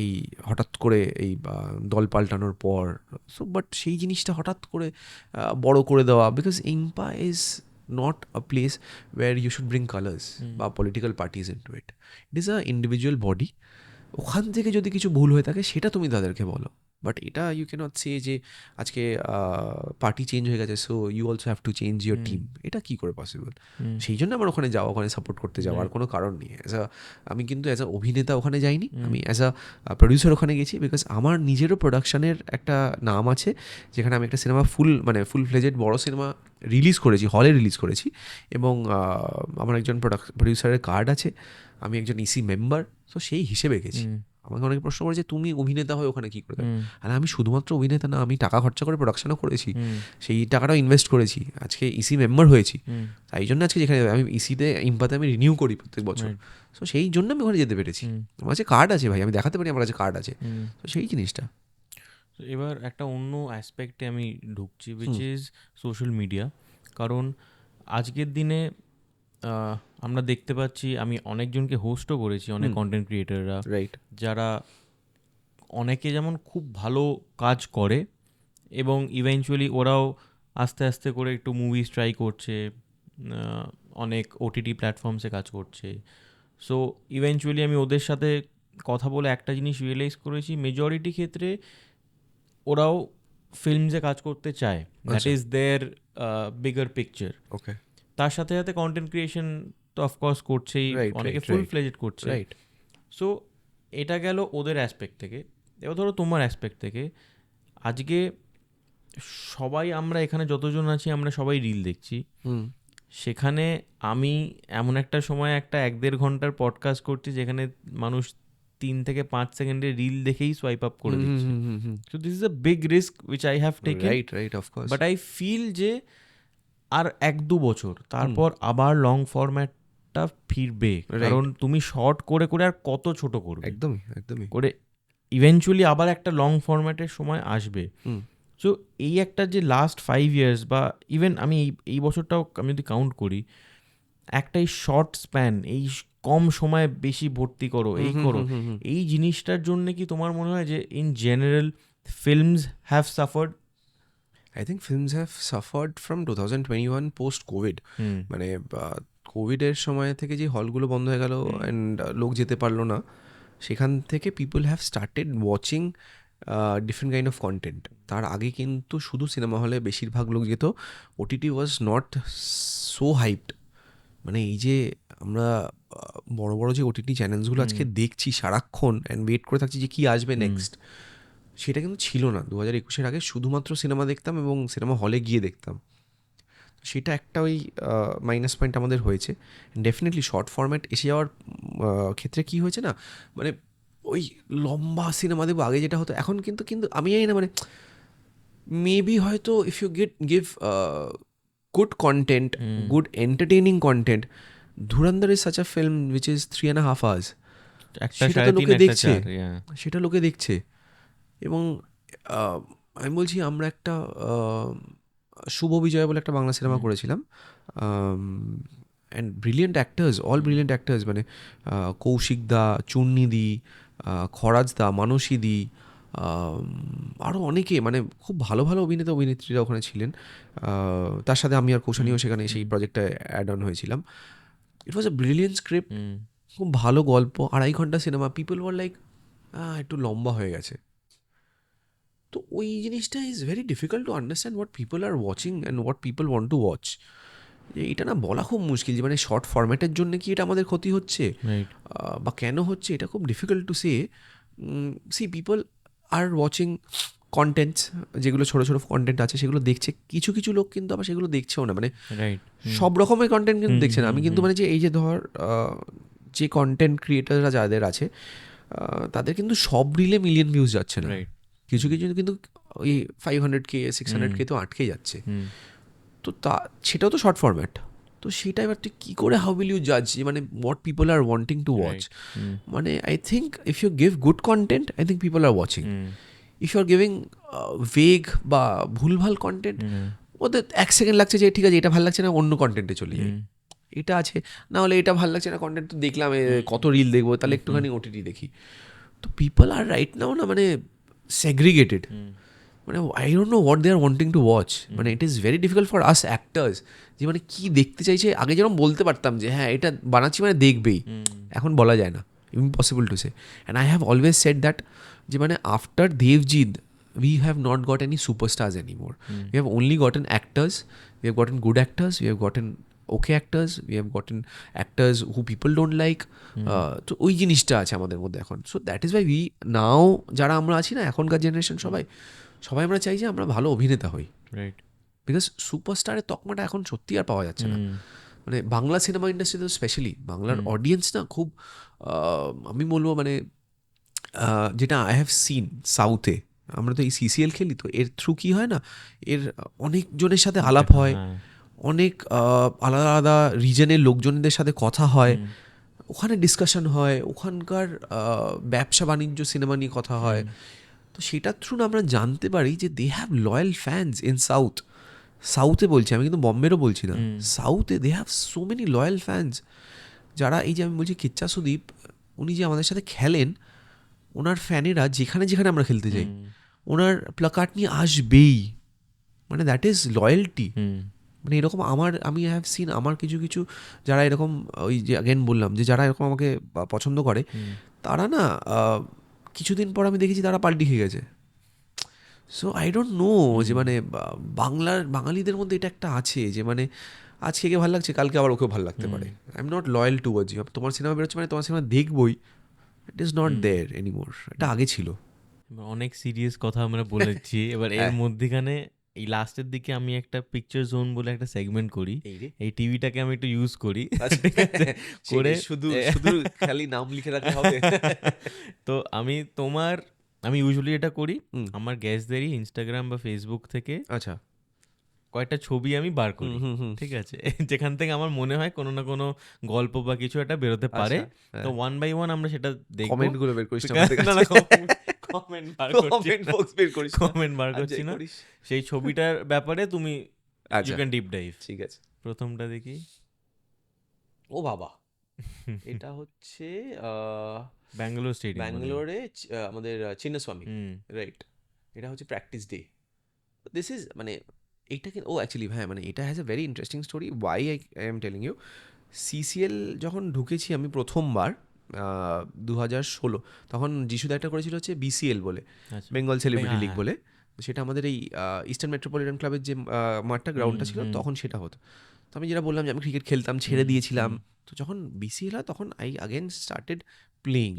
এই হঠাৎ করে এই দল পাল্টানোর পর। সো বাট সেই জিনিসটা হঠাৎ করে বড় করে দেওয়া, because IMPA is not a place where you should bring colors বা political parties into it. It is a individual body. ওখান থেকে যদি কিছু ভুল হয়ে থাকে সেটা তুমি তাদেরকে বলো, বাট এটা ইউ ক্যানট সে যে আজকে পার্টি চেঞ্জ হয়ে গেছে so you also have to change your team. এটা কী করে পসিবল? সেই জন্য আমার ওখানে যাওয়া, ওখানে সাপোর্ট করতে যাওয়ার কোনো কারণ নেই। আমি কিন্তু অ্যাজ আ অভিনেতা ওখানে যাইনি, আমি অ্যাজ আ প্রডিউসার ওখানে গেছি, বিকজ আমার নিজেরও প্রোডাকশানের একটা নাম আছে, যেখানে আমি একটা সিনেমা ফুল ফ্লেজেড বড় সিনেমা রিলিজ করেছি, হলে রিলিজ করেছি, এবং আমার একজন প্রডিউসারের কার্ড আছে, আমি একজন ইসি মেম্বার। তো সেই হিসেবে গেছি। আমাকে অনেকে প্রশ্ন করে যে তুমি অভিনেতা হয়ে ওখানে কী করে? আর আমি শুধুমাত্র অভিনেতা না, আমি টাকা খরচা করে প্রোডাকশনও করেছি, সেই টাকাটাও ইনভেস্ট করেছি, আজকে ইসি মেম্বার হয়েছি। তাই জন্য আজকে যেখানে আমি ইসিতে ইম্পাতে আমি রিনিউ করি প্রত্যেক বছর। সো সেই জন্য আমি ওখানে যেতে পেরেছি। আমার কাছে কার্ড আছে ভাই, আমি দেখাতে পারি আমার কাছে কার্ড আছে। তো সেই জিনিসটা। এবার একটা অন্য অ্যাসপেক্টে আমি ঢুকছি, উইচ ইজ সোশ্যাল মিডিয়া। কারণ আজকের দিনে আমরা দেখতে পাচ্ছি, আমি অনেকজনকে হোস্টও করেছি, অনেক কন্টেন্ট ক্রিয়েটাররা, রাইট, যারা অনেকে যেমন খুব ভালো কাজ করে এবং ইভেনচুয়ালি ওরাও আস্তে আস্তে করে একটু মুভিজ ট্রাই করছে, অনেক ওটিটি প্ল্যাটফর্মসে কাজ করছে। সো ইভেনচুয়ালি আমি ওদের সাথে কথা বলে একটা জিনিস রিয়েলাইজ করেছি, মেজরিটি ক্ষেত্রে ওরাও ফিল্মসে কাজ করতে চায়, that is their bigger picture. Okay, তার সাথে সাথে কন্টেন্ট ক্রিয়েশন তো অফকোর্স করছেই, অনেকে ফুল ফ্লেজড করছে। রাইট। সো এটা গেল ওদের অ্যাসপেক্ট থেকে। এবার ধরো তোমার অ্যাসপেক্ট থেকে, আজকে সবাই আমরা এখানে যতজন আছি আমরা সবাই রিল দেখছি, সেখানে আমি এমন একটা সময় একটা 1-1.5 ঘন্টার পডকাস্ট করছি যেখানে মানুষ 3 থেকে 5 সেকেন্ডে রিল দেখেই সোয়াইপ আপ করে দিচ্ছে। So this is a big risk which I have taken. Right, of course. But I feel যে আর 1-2 বছর তারপর আবার লং ফরম্যাটটা ফিরবে, কারণ তুমি শর্ট করে করে আর কত ছোট করবে, একদমই করে ইভেনচুয়ালি আবার একটা লং ফরম্যাটের সময় আসবে। সো এই একটা যে লাস্ট 5 years বা ইভেন আমি এই বছরটাও আমি যদি কাউন্ট করি, একটা এই শর্ট স্প্যান, এই কম সময়ে বেশি ভর্তি করো, এই করো, এই জিনিসটার জন্য কি তোমার মনে হয় যে in general films have suffered? I think films have suffered from 2021 post-COVID. মানে কোভিডের সময় থেকে যে হলগুলো বন্ধ হয়ে গেল অ্যান্ড লোক যেতে পারলো না, সেখান থেকে people have started watching different kind of content. তার আগে কিন্তু শুধু সিনেমা হলে বেশিরভাগ লোক যেত, OTT was not so hyped মানে এই যে আমরা বড় বড় যে ওটিটি চ্যানেলসগুলো আজকে দেখছি সারাক্ষণ অ্যান্ড ওয়েট করে থাকছি যে কী আসবে নেক্সট, সেটা কিন্তু ছিল না 2021-এর আগে। শুধুমাত্র সিনেমা দেখতাম এবং সিনেমা হলে গিয়ে দেখতাম। সেটা একটা ওই মাইনাস পয়েন্ট আমাদের হয়েছে। ডেফিনেটলি শর্ট ফরম্যাট এসে যাওয়ার ক্ষেত্রে কী হয়েছে না, মানে ওই লম্বা সিনেমা দেবো আগে যেটা হতো, এখন কিন্তু কিন্তু আমি জানি না, মানে মেবি হয়তো if you give good content, good entertaining content, Dhurandhar is such a film which is 3.5 hours, সেটা তো লোকে দেখছে, সেটা লোকে দেখছে। এবং আমি বলছি আমরা একটা শুভ বিজয় বলে একটা বাংলা সিনেমা করেছিলাম, and brilliant actors, all brilliant actors, মানে কৌশিক দা, চূর্ণি দি, খরাজ দা, মানসী দি, আরও অনেকে, মানে খুব ভালো ভালো অভিনেতা অভিনেত্রীরা ওখানে ছিলেন। তার সাথে আমি আর কৌশানীও সেখানে সেই প্রজেক্টে অ্যাড অন হয়েছিলাম। ইট ওয়াজ আ ব্রিলিয়েন্ট স্ক্রিপ্ট, খুব ভালো গল্প, 2.5 ঘন্টা সিনেমা। পিপল ওয়ার লাইক একটু লম্বা হয়ে গেছে। তো ওই জিনিসটা is very difficult to understand what people are watching and what people want to watch. এটা না বলা খুব মুশকিল যে মানে শর্ট ফরম্যাটের জন্য কি এটা আমাদের ক্ষতি হচ্ছে বা কেন হচ্ছে, এটা খুব difficult to say. C people are watching contents, যেগুলো ছোটো ছোটো কন্টেন্ট আছে সেগুলো দেখছে। কিছু কিছু লোক কিন্তু আবার সেগুলো দেখছেও না, মানে সব রকমের কন্টেন্ট কিন্তু দেখছে না। আমি কিন্তু মানে যে এই যে ধর যে কন্টেন্ট ক্রিয়েটাররা যাদের আছে তাদের কিন্তু সব রিলে মিলিয়ন ভিউজ যাচ্ছে না, কিছু কিছু কিন্তু ওই 500K 600K তো আটকে যাচ্ছে। তো সেটাও তো শর্ট ফরম্যাট। তো সেটা এবার তুই কী করে, হাউ উইল ইউ জাজ মানে what people are wanting to watch? মানে I think if you give good content, I think people are watching. If you are giving vague বা ভুলভাল কন্টেন্ট, ওদের 1 সেকেন্ড লাগছে যে ঠিক আছে এটা ভালো লাগছে না, অন্য কন্টেন্টে চলে যাই, এটা আছে। না হলে এটা ভালো লাগছে না কন্টেন্ট, তো দেখলাম কত রিল দেখবো, তাহলে একটুখানি ওটিটি দেখি। তো পিপল আর রাইট নাও না মানে সেগ্রিগেটেড, মানে I don't know what they are wanting to watch. মানে it is very difficult for us actors যে মানে কী দেখতে চাইছে। আগে যেরকম বলতে পারতাম যে হ্যাঁ এটা বানাচ্ছি মানে দেখবেই, এখন বলা যায় না, impossible to say. And I have always said that যে মানে after Debjit we have not got any superstars anymore. We have only gotten actors, we have gotten good actors, we have gotten okay actors, we have gotten actors who people don't like. তো ওই জিনিসটা আছে আমাদের মধ্যে এখন। So that is why we now, যারা আমরা আছি না এখনকার জেনারেশন, সবাই আমরা চাই যে আমরা ভালো অভিনেতা হই, রাইট? বিকজ সুপারস্টারের তকমাটা এখন সত্যি আর পাওয়া যাচ্ছে না। মানে বাংলা সিনেমা ইন্ডাস্ট্রিতে স্পেশালি বাংলার অডিয়েন্স না খুব, আমি বলবো মানে যেটা আই হ্যাভ সিন সাউথে, আমরা তো এই সিসিএল খেলি, তো এর থ্রু কী হয় না, এর অনেকজনের সাথে আলাপ হয়, অনেক আলাদা আলাদা রিজনের লোকজনদের সাথে কথা হয়, ওখানে ডিসকাশন হয়, ওখানকার ব্যবসা বাণিজ্য সিনেমা নিয়ে কথা হয়। তো সেটার থ্রু আমরা জানতে পারি যে they have loyal fans in সাউথে বলছি আমি, কিন্তু বম্বেরও বলছি না, সাউথে they have so many loyal fans, যারা এই যে আমি বলছি কিচ্চা সুদীপ, উনি যে আমাদের সাথে খেলেন, ওনার ফ্যানেরা যেখানে যেখানে আমরা খেলতে যাই ওনার প্লাকার্ড নিয়ে আসবেই। মানে দ্যাট ইজ লয়্যালটি। মানে এরকম আমি হ্যাভ সিন আমার কিছু কিছু যারা এরকম, ওই যে আগেন বললাম যে যারা এরকম আমাকে পছন্দ করে, তারা না কিছুদিন পর আমি দেখেছি তারা পাল্টি খেয়ে গেছে। সো আই ডোন্ট নো যে মানে বাঙালিদের মধ্যে এটা একটা আছে যে মানে আজকে একে ভালো লাগছে, কালকে আবার ওকেও ভালো লাগতে পারে। I am not loyal towards you. তোমার সিনেমা বেরোচ্ছে মানে তোমার সিনেমা দেখবই, it is not there anymore. এটা আগে ছিল। অনেক সিরিয়াস কথা আমরা বলেছি। এবার এর মধ্যেখানে এই লাস্টের দিকে আমি একটা পিকচার জোন বলে একটা সেগমেন্ট করি, এই টিভিটাকে আমি একটু ইউজ করি করে, শুধু খালি নাম লিখে রাখতে হবে। তো আমি ইউজুয়ালি এটা করি, আমার গেস্টদেরই ইনস্টাগ্রাম বা ফেসবুক থেকে আচ্ছা কয়েকটা ছবি আমি বার করি, ঠিক আছে, যেখান থেকে আমার মনে হয় কোনো না কোনো গল্প বা কিছু একটা বেরোতে পারে। তো 1 by 1 আমরা সেটা দেখব। কমেন্টগুলো বের করিস, কমেন্ট বার করছি না, সেই ছবিটার ব্যাপারে তুমি ইউ ক্যান ডিপ ডাইভ। ঠিক আছে, প্রথমটা দেখি। ও বাবা, এটা হচ্ছে ব্যাঙ্গালোর স্টেডিয়াম, ব্যাঙ্গালোরে আমাদের চিন্নাস্বামী, রাইট? এটা হচ্ছে প্র্যাকটিস ডে। দিস ইজ মানে এইটাকে অ্যাকচুয়ালি হ্যাঁ, মানে এটা has a very interesting story. Why I am telling you, CCL যখন ঢুকেছি আমি প্রথমবার 2016, তখন যিশুদা একটা করেছিল হচ্ছে বিসিএল বলে, বেঙ্গল সেলিব্রিটি লিগ বলে। সেটা আমাদের এই ইস্টার্ন মেট্রোপলিটন ক্লাবের যে মাঠটা গ্রাউন্ডটা ছিল তখন সেটা হতো। আমি যেটা বললাম যে আমি ক্রিকেট খেলতাম, ছেড়ে দিয়েছিলাম। তো যখন বিসিএল হয় তখন আই আগেন স্টার্টেড প্লেইং।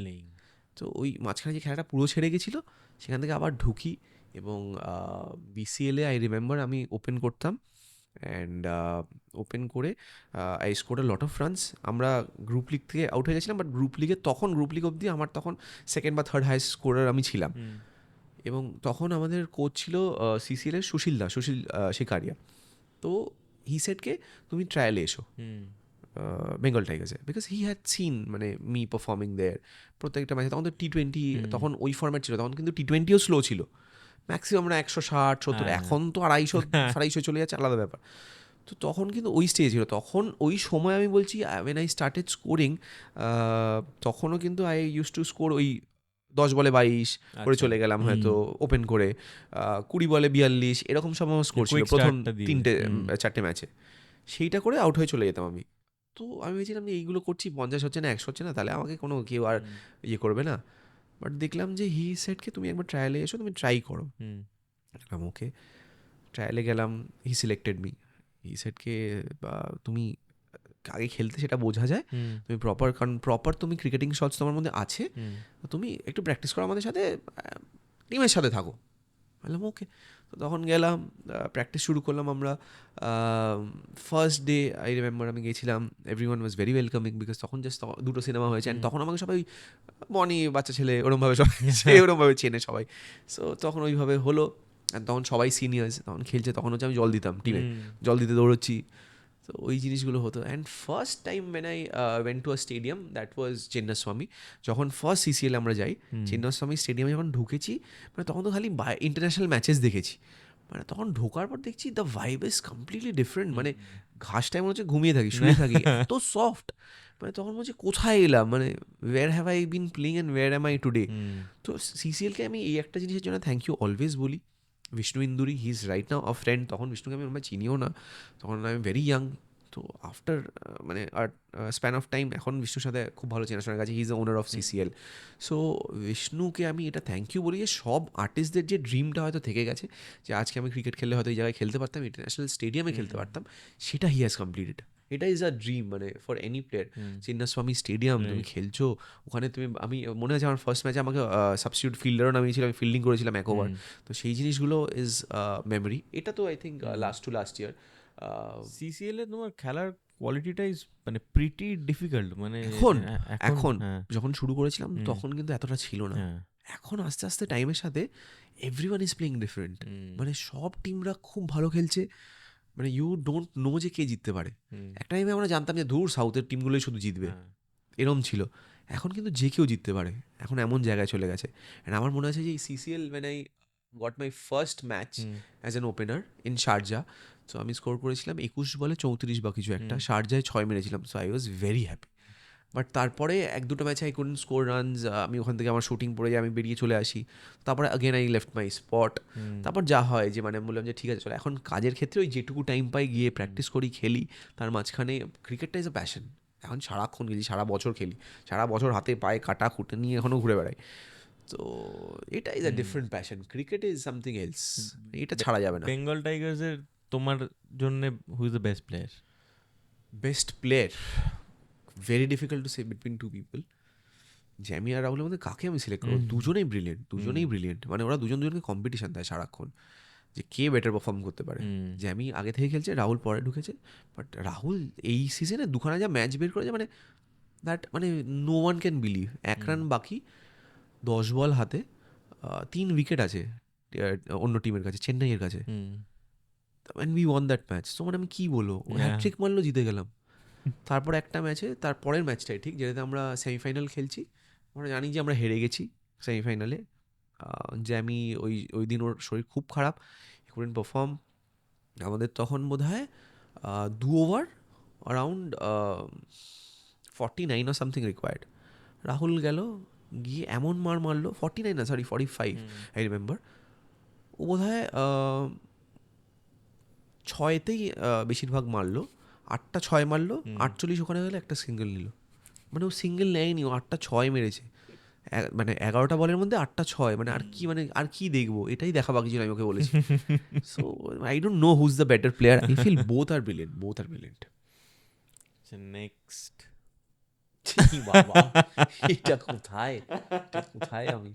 তো ওই মাঝখানে যে খেলাটা পুরো ছেড়ে গেছিলো, সেখান থেকে আবার ঢুকি এবং বিসিএলে আই রিমেম্বার আমি ওপেন করতাম। অ্যান্ড ওপেন করে I score lot of runs. আমরা গ্রুপ লিগ থেকে আউট হয়ে গেছিলাম, বাট গ্রুপ লিগ অবধি আমার তখন সেকেন্ড বা থার্ড হাইস্ট স্কোরার আমি ছিলাম। এবং তখন আমাদের কোচ ছিল সিসিএলের সুশীল শিকারিয়া। তো হি সেডকে তুমি ট্রায়ালে এসো বেঙ্গল টাইগার্সে, বিকজ হি হ্যাড সিন মানে মি পারফর্মিং দেয়ার প্রত্যেকটা ম্যাচে। তখন তো T20, তখন ওই ফর্ম্যাট ছিল, তখন কিন্তু T20ও স্লো ছিল। ম্যাক্সিমাম আমরা 160-170, এখন তো 250-250 চলে যাচ্ছে, আলাদা ব্যাপার। তো তখন কিন্তু ওই স্টেজ ছিল। তখন ওই সময় আমি বলছি ওয়েন আই স্টার্টেড স্কোরিং, তখনও কিন্তু আই ইউজ টু স্কোর ওই 10 বলে 22 করে চলে গেলাম হয়তো ওপেন করে, 20 বলে 42 এরকম সব আমার স্কোর ছিল প্রথম 3-4 ম্যাচে। সেইটা করে আউট হয়ে চলে যেতাম আমি। তো আমি ভেবেছিলাম যে এইগুলো করছি, 50 হচ্ছে না, 100 হচ্ছে না, তাহলে আমাকে কোনো কেউ আর ইয়ে করবে না। বাট দেখলাম যে হি সেডকে তুমি একবার ট্রায়ালে এসো, তুমি ট্রাই করো। ওকে, ট্রায়ালে গেলাম, হি সিলেক্টেড মি। হি সেডকে তুমি আগে খেলতে সেটা বোঝা যায়, তুমি প্রপার তুমি ক্রিকেটিং শটস তোমার মধ্যে আছে, তুমি একটু প্র্যাকটিস করো আমাদের সাথে, টিমের সাথে থাকো। বললাম ওকে। তো তখন গেলাম, প্র্যাকটিস শুরু করলাম আমরা। ফার্স্ট ডে আই রিমেম্বার আমি গেছিলাম, everyone was very welcoming, because তখন জাস্ট 2টো সিনেমা হয়েছে, অ্যান্ড তখন আমাকে সবাই বনি বাচ্চা ছেলে ওরমভাবে সবাই ওরমভাবে চেনে সবাই। সো তখন ওইভাবে হলো, অ্যান্ড তখন সবাই সিনিয়র্স, তখন খেলছে, তখন হচ্ছে আমি জল দিতাম টিমে, জল দিতে দৌড়চ্ছি। তো ওই জিনিসগুলো হতো। And first time when I went to a stadium, that was Chinnaswamy. যখন ফার্স্ট সিসিএল আমরা যাই, চিন্নাস্বামী স্টেডিয়ামে যখন ঢুকেছি, মানে তখন তো খালি ইন্টারন্যাশনাল ম্যাচেস দেখেছি, মানে তখন ঢোকার পর দেখছি the vibe is completely different. মানে ঘাসটায় মনে হচ্ছে ঘুমিয়ে থাকি, শুয়ে থাকি, এত সফট। মানে তখন বলছি কোথায় এলাম, মানে where have I been playing and where am I today. তো সিসিএলকে আমি এই একটা জিনিসের জন্য থ্যাংক ইউ অলওয়েজ বলি। Vishnu Induri, he is right now a friend. তখন বিষ্ণুকে আমি আমরা চিনিও না, তখন আই এম ভেরি ইয়াং। তো আফটার মানে আর স্প্যান অফ টাইম এখন বিষ্ণুর সাথে খুব ভালো চেনাশোনার কাছে, he is the owner of CCL. So বিষ্ণুকে আমি এটা থ্যাংক ইউ বলি যে সব আর্টিস্টদের যে ড্রিমটা হয়তো থেকে গেছে, যে আজকে আমি ক্রিকেট খেললে হয়তো এই জায়গায় খেলতে পারতাম, ইন্টারন্যাশনাল স্টেডিয়ামে খেলতে পারতাম, সেটা হি হ্যাজ কমপ্লিটেড। এটা ইজ আ ড্রিম মানে for any player. Chinnaswamy stadium, তুমি খেলছো ওখানে, তুমি আমি মনে আছে আমার ফার্স্ট ম্যাচে আমাকে সাবস্টিটিউট ফিল্ডারও নামিয়েছিল, আমি ফিল্ডিং করেছিলাম 1 ওভার। তো সেই জিনিসগুলো ইজ মেমোরি। এটা তো I think last year. CCL এ তোমার খেলার কোয়ালিটিটা ইজ মানে প্রিটি ডিফিকাল্ট। মানে এখন যখন শুরু করেছিলাম তখন কিন্তু এতটা ছিল না। এখন আস্তে আস্তে টাইমের সাথে এভরিওয়ান ইজ প্লেইং ডিফারেন্ট। মানে সব টিমরা খুব ভালো খেলছে, মানে ইউ ডোন্ট নো যে কে জিততে পারে। একটা টাইমে আমরা জানতাম যে দূর সাউথের টিমগুলোই শুধু জিতবে, এরম ছিল। এখন কিন্তু যে কেউ জিততে পারে, এখন এমন জায়গায় চলে গেছে। অ্যান্ড আমার মনে আছে যে এই CCL when I got my first match as an opener in Sharjah, so আমি স্কোর করেছিলাম 21 বলে 34 বা কিছু একটা, শারজায় 6 মেরেছিলাম। So I was very happy. But তারপরে 1-2 ম্যাচে আই কুডন্ট স্কোর রানস, আমি ওখান থেকে আমার শুটিং পড়ে যায়, আমি বেরিয়ে চলে আসি। তারপরে again I left my spot. তারপর যা হয় যে মানে বললাম যে ঠিক আছে চলো, এখন কাজের ক্ষেত্রে ওই যেটুকু টাইম পাই গিয়ে প্র্যাকটিস করি, খেলি। তার মাঝখানে ক্রিকেটটা ইজ আ প্যাশন। এখন সারাক্ষণ খেলি, সারা বছর খেলি, সারা বছর হাতে পায়ে কাটা খুঁটে নিয়ে এখনও ঘুরে বেড়াই। তো এটা is a different passion, cricket is something else, এটা ছাড়া যাবে না। বেঙ্গল টাইগার্সের তোমার জন্য who is the best player? Best player very difficult to say between 2 people. Jamie আর রাহুলের মধ্যে কাকে আমি সিলেক্ট করবো? দুজনেই ব্রিলিয়েন্ট, মানে ওরা দুজনকে কম্পিটিশন দেয় সারাক্ষণ যে কে বেটার পারফর্ম করতে পারে। জ্যামি আগে থেকে খেলছে, রাহুল পরে ঢুকেছে। বাট রাহুল এই সিজনে 2খানা যা ম্যাচ বের করেছে, মানে দ্যাট মানে no one can believe. 1 run বাকি, 10 বল হাতে, 3 উইকেট আছে অন্য টিমের কাছে, চেন্নাইয়ের কাছে, and we want that match. তো মানে আমি কী বলবো, ও হ্যাট্রিক মারলো, জিতে গেলাম। তারপর একটা ম্যাচে, তারপরের ম্যাচটাই ঠিক যেটাতে আমরা সেমিফাইনাল খেলছি, আমরা জানি যে আমরা হেরে গেছি সেমিফাইনালে। জ্যামি ওই দিন ওর শরীর খুব খারাপ, কুডন্ট পারফর্ম। আমাদের তখন বোধ হয় 2 over around 49 or something required. Rahul গেল, গিয়ে এমন মারলো, 49 না সরি 45 আই রিমেম্বার। ও বোধ হয় 6তেই বেশিরভাগ মারলো, 8টা 6 মারলো, 48 ওখানে গেলে একটা সিঙ্গেল নিল। মানে ও সিঙ্গেল নেয়নি, ও 8টা 6 মেরেছে। মানে 11টা বলের মধ্যে 8টা 6, মানে আর কি দেখবো, এটাই দেখা বাকি ছিল, আমি ওকে বলেছি। So I don't know who's the better player, I feel both are brilliant. Next বাবা, এটা কোথায় আমি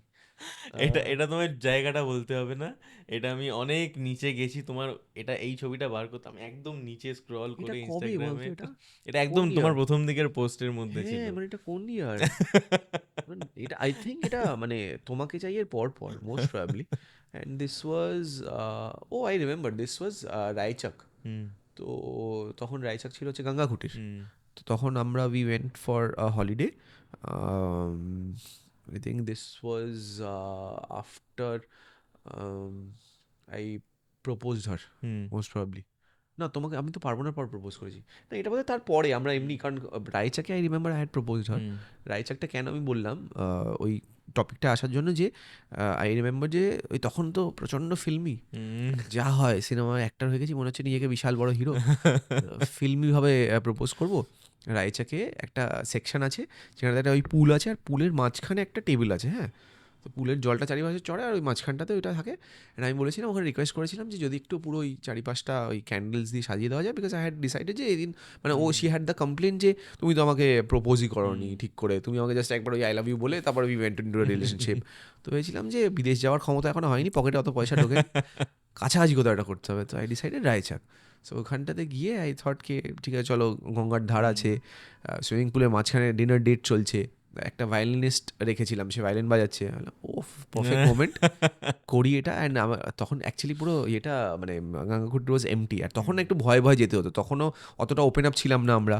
এটা তোমার জায়গাটা বলতে হবে না, এটা আমি অনেক নিচে গেছি তোমার, এটা এই ছবিটা বার করতে আমি একদম নিচে স্ক্রল এটা করে কবে বলতো, ইনস্টাগ্রামে, এটা এটা একদম কোন তোমার ইয়ার? প্রথম দিকের পোস্টের মধ্যে ছিল। হ্যাঁ, মানে এটা কোন ইয়ার? এটা আই থিঙ্ক এটা মানে তোমাকে চাই এর পর most probably. And this was, oh I remember, this was Raichak. Hmm তো তখন রায়চাক ছিল হচ্ছে গঙ্গাঘুটির। হুম তো তখন আমরা we went for a holiday, I think this was after I proposed her, hmm most probably. না, তোমাকে আমি তো পার্বণের পর প্রপোজ করেছি। না, এটা বোধহয় তারপরে আমরা এমনি, কারণ রায়চাকে I remember I had proposed her. Hmm রায়চাকটা কেন আমি বললাম ওই টপিকটা আসার জন্য, যে আই রিমেম্বার যে ওই তখন তো প্রচণ্ড ফিল্মি হুম যা হয়, সিনেমায় অ্যাক্টর হয়ে গেছি, মনে হচ্ছে নিজেকে বিশাল বড় হিরো, ফিল্মিভাবে প্রপোজ করব। রায়চাকে একটা সেকশন আছে যেখানে একটা ওই পুল আছে, আর পুলের মাঝখানে একটা টেবিল আছে, হ্যাঁ। তো পুলের জলটা চারিপাশে চড়ে, আর ওই মাঝখানটাতে ওইটা থাকে। আর আমি বলেছিলাম, ওখানে রিকোয়েস্ট করেছিলাম যে যদি একটু পুরো ওই চারিপাশটা ওই ক্যান্ডেলস দিয়ে সাজিয়ে দেওয়া যায়, বিকজ আই হ্যাড ডিসাইডেড যে এই দিন, মানে ও শি হ্যাড দ্য কমপ্লেন যে তুমি তো আমাকে প্রপোজই করোনি ঠিক করে, তুমি আমাকে জাস্ট একবার ওই আই লাভ ইউ বলে তারপরে we went into a relationship. তো ভেবেছিলাম যে বিদেশ যাওয়ার ক্ষমতা এখনো হয়নি, পকেটে অত পয়সা ঢোকেনি, কাছাকাছি কোথাও একটা করতে হবে। তো আই ডিসাইডেড রায়চাক। সো ওখানটাতে গিয়ে আই থট কে ঠিক আছে চলো, গঙ্গার ধার আছে, সুইমিং পুলের মাঝখানে ডিনার ডেট চলছে, একটা ভায়োলিনিস্ট রেখেছিলাম, সে ভায়োলিন বাজাচ্ছে, ও পারফেক্ট মোমেন্ট, করি এটা। অ্যান্ড আমার তখন অ্যাকচুয়ালি পুরো এটা মানে গঙ্গাঘুট রোজ এমটি, আর তখন একটু ভয়ে যেতে হতো, তখনও অতটা ওপেন আপ ছিলাম না আমরা,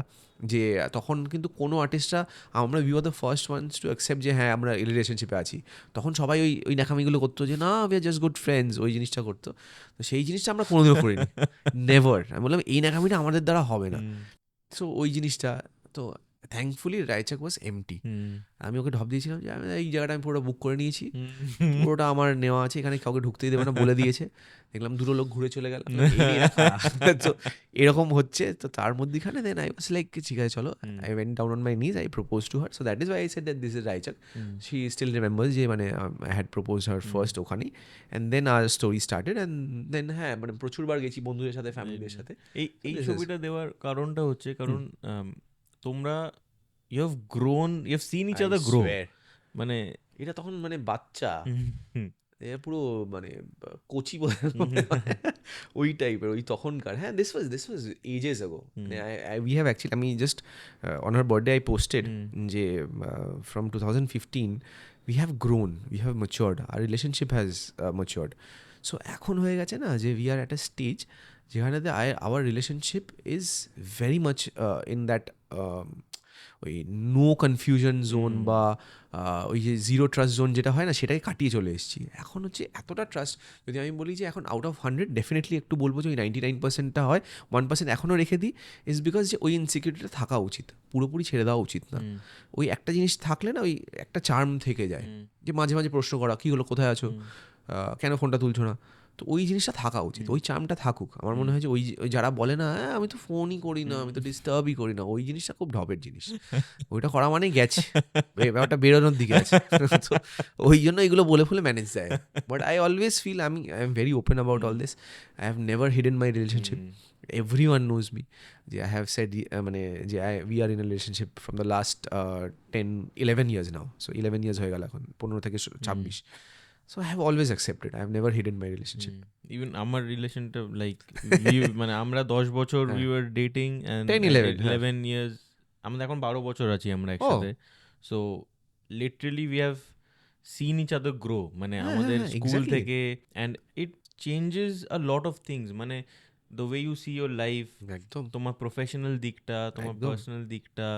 যে তখন কিন্তু কোনো আর্টিস্টরা, আমরা we are the first ones to accept যে হ্যাঁ আমরা রিলেশনশিপে আছি। তখন সবাই ওই ন্যাকামিগুলো করতো যে না we are just good friends, ওই জিনিসটা করতো। তো সেই জিনিসটা আমরা কোনোদিনও করিনি, নেভার। আমি বললাম এই ন্যাকামিটা আমাদের দ্বারা হবে না। সো ওই জিনিসটা, তো থ্যাঙ্কফুলি রায়চাক ওয়াজ এমটি। আমি ওকে ঢপ দিয়েছিলাম যে আমি এই জায়গাটা আমি পুরোটা বুক করে নিয়েছি, পুরোটা আমার নেওয়া আছে, এখানে কাউকে ঢুকতেই দেবে না বলে দিয়েছে। দেখলাম দুটো লোক ঘুরে চলে গেল, এই নিয়ে রাখা। তো এরকম হচ্ছে, তো তার মধ্যেখানে দেন আই ওয়াজ লাইক ঠিক আছে চলো, I went down on my knees, I propose to her. So that is why I said that this is Raichak. She still remembers যে মানে I had propose her first ওখানেই, and then our story started. And then হ্যাঁ মানে প্রচুরবার গেছি বন্ধুদের সাথে, ফ্যামিলিদের সাথে। এই ছবিটা দেওয়ার কারণটা হচ্ছে কারণ তোমরা you have grown, you have seen each other grow, মানে এটা তখন মানে বাচ্চা, এ পুরো মানে কোচি ওই টাইপের, ওই তখনকার। হ্যাঁ, দিস ওয়াজ এজেস আগো। মানে উই হ্যাভ অ্যাকচুয়ালি, আমি just on her birthday I posted যে from 2015 we have grown, we have matured, আর রিলেশনশিপ হ্যাজ ম্যাচিওর্ড। সো এখন হয়ে গেছে না যে we are at a stage যেখানেতে our relationship is very much in that ওই নো কনফিউশন জোন, বা ওই যে জিরো ট্রাস্ট জোন যেটা হয় না, সেটাকে কাটিয়ে চলে এসেছি। এখন হচ্ছে এতটা ট্রাস্ট, যদি আমি বলি যে এখন আউট অফ 100 ডেফিনেটলি একটু বলবো যে ওই 99%টা হয়, 1% এখনও রেখে দিই, ইজ বিকজ যে ওই ইনসিকিউরিটিটা থাকা উচিত, পুরোপুরি ছেড়ে দেওয়া উচিত না। ওই একটা জিনিস থাকলে না ওই একটা চার্ম থেকে যায়, যে মাঝে মাঝে প্রশ্ন করা কী হলো, কোথায় আছো, কেন ফোনটা তুলছো না, তো ওই জিনিসটা থাকা উচিত, ওই চার্মটা থাকুক। আমার মনে হয় যে ওই যারা বলে না আমি তো ফোনই করি না, আমি তো ডিস্টার্বই করি না, ওই জিনিসটা খুব ঢপের জিনিস। ওইটা করা মানে গেছে, ব্যাপারটা বেরোনোর দিকে আছে। তো ওই জন্য এগুলো বলে ফেলে ম্যানেজ যায়। But I always feel I am very open about all this, I have never hidden my relationship, every one knows me, যে আই হ্যাভ সেড মানে যে we are in a relationship from the last 10-11 years now. So 11 years হয়ে গেল এখন, 15 থেকে 26। So I have always accepted. I have never hidden my relationship. Even আমার রিলেশনটা like মানে আমরা 10 বছর we were dating and 10-11, 11 years, আমাদের এখন 12 বছর আছি আমরা একসাথে। So literally we have seen each other grow, মানে আমাদের স্কুল exactly. থেকে, and it changes a lot of things, মানে the way you see your life, একদম তোমার প্রফেশনাল দিকটা, তোমার একদম। পার্সোনাল দিকটা,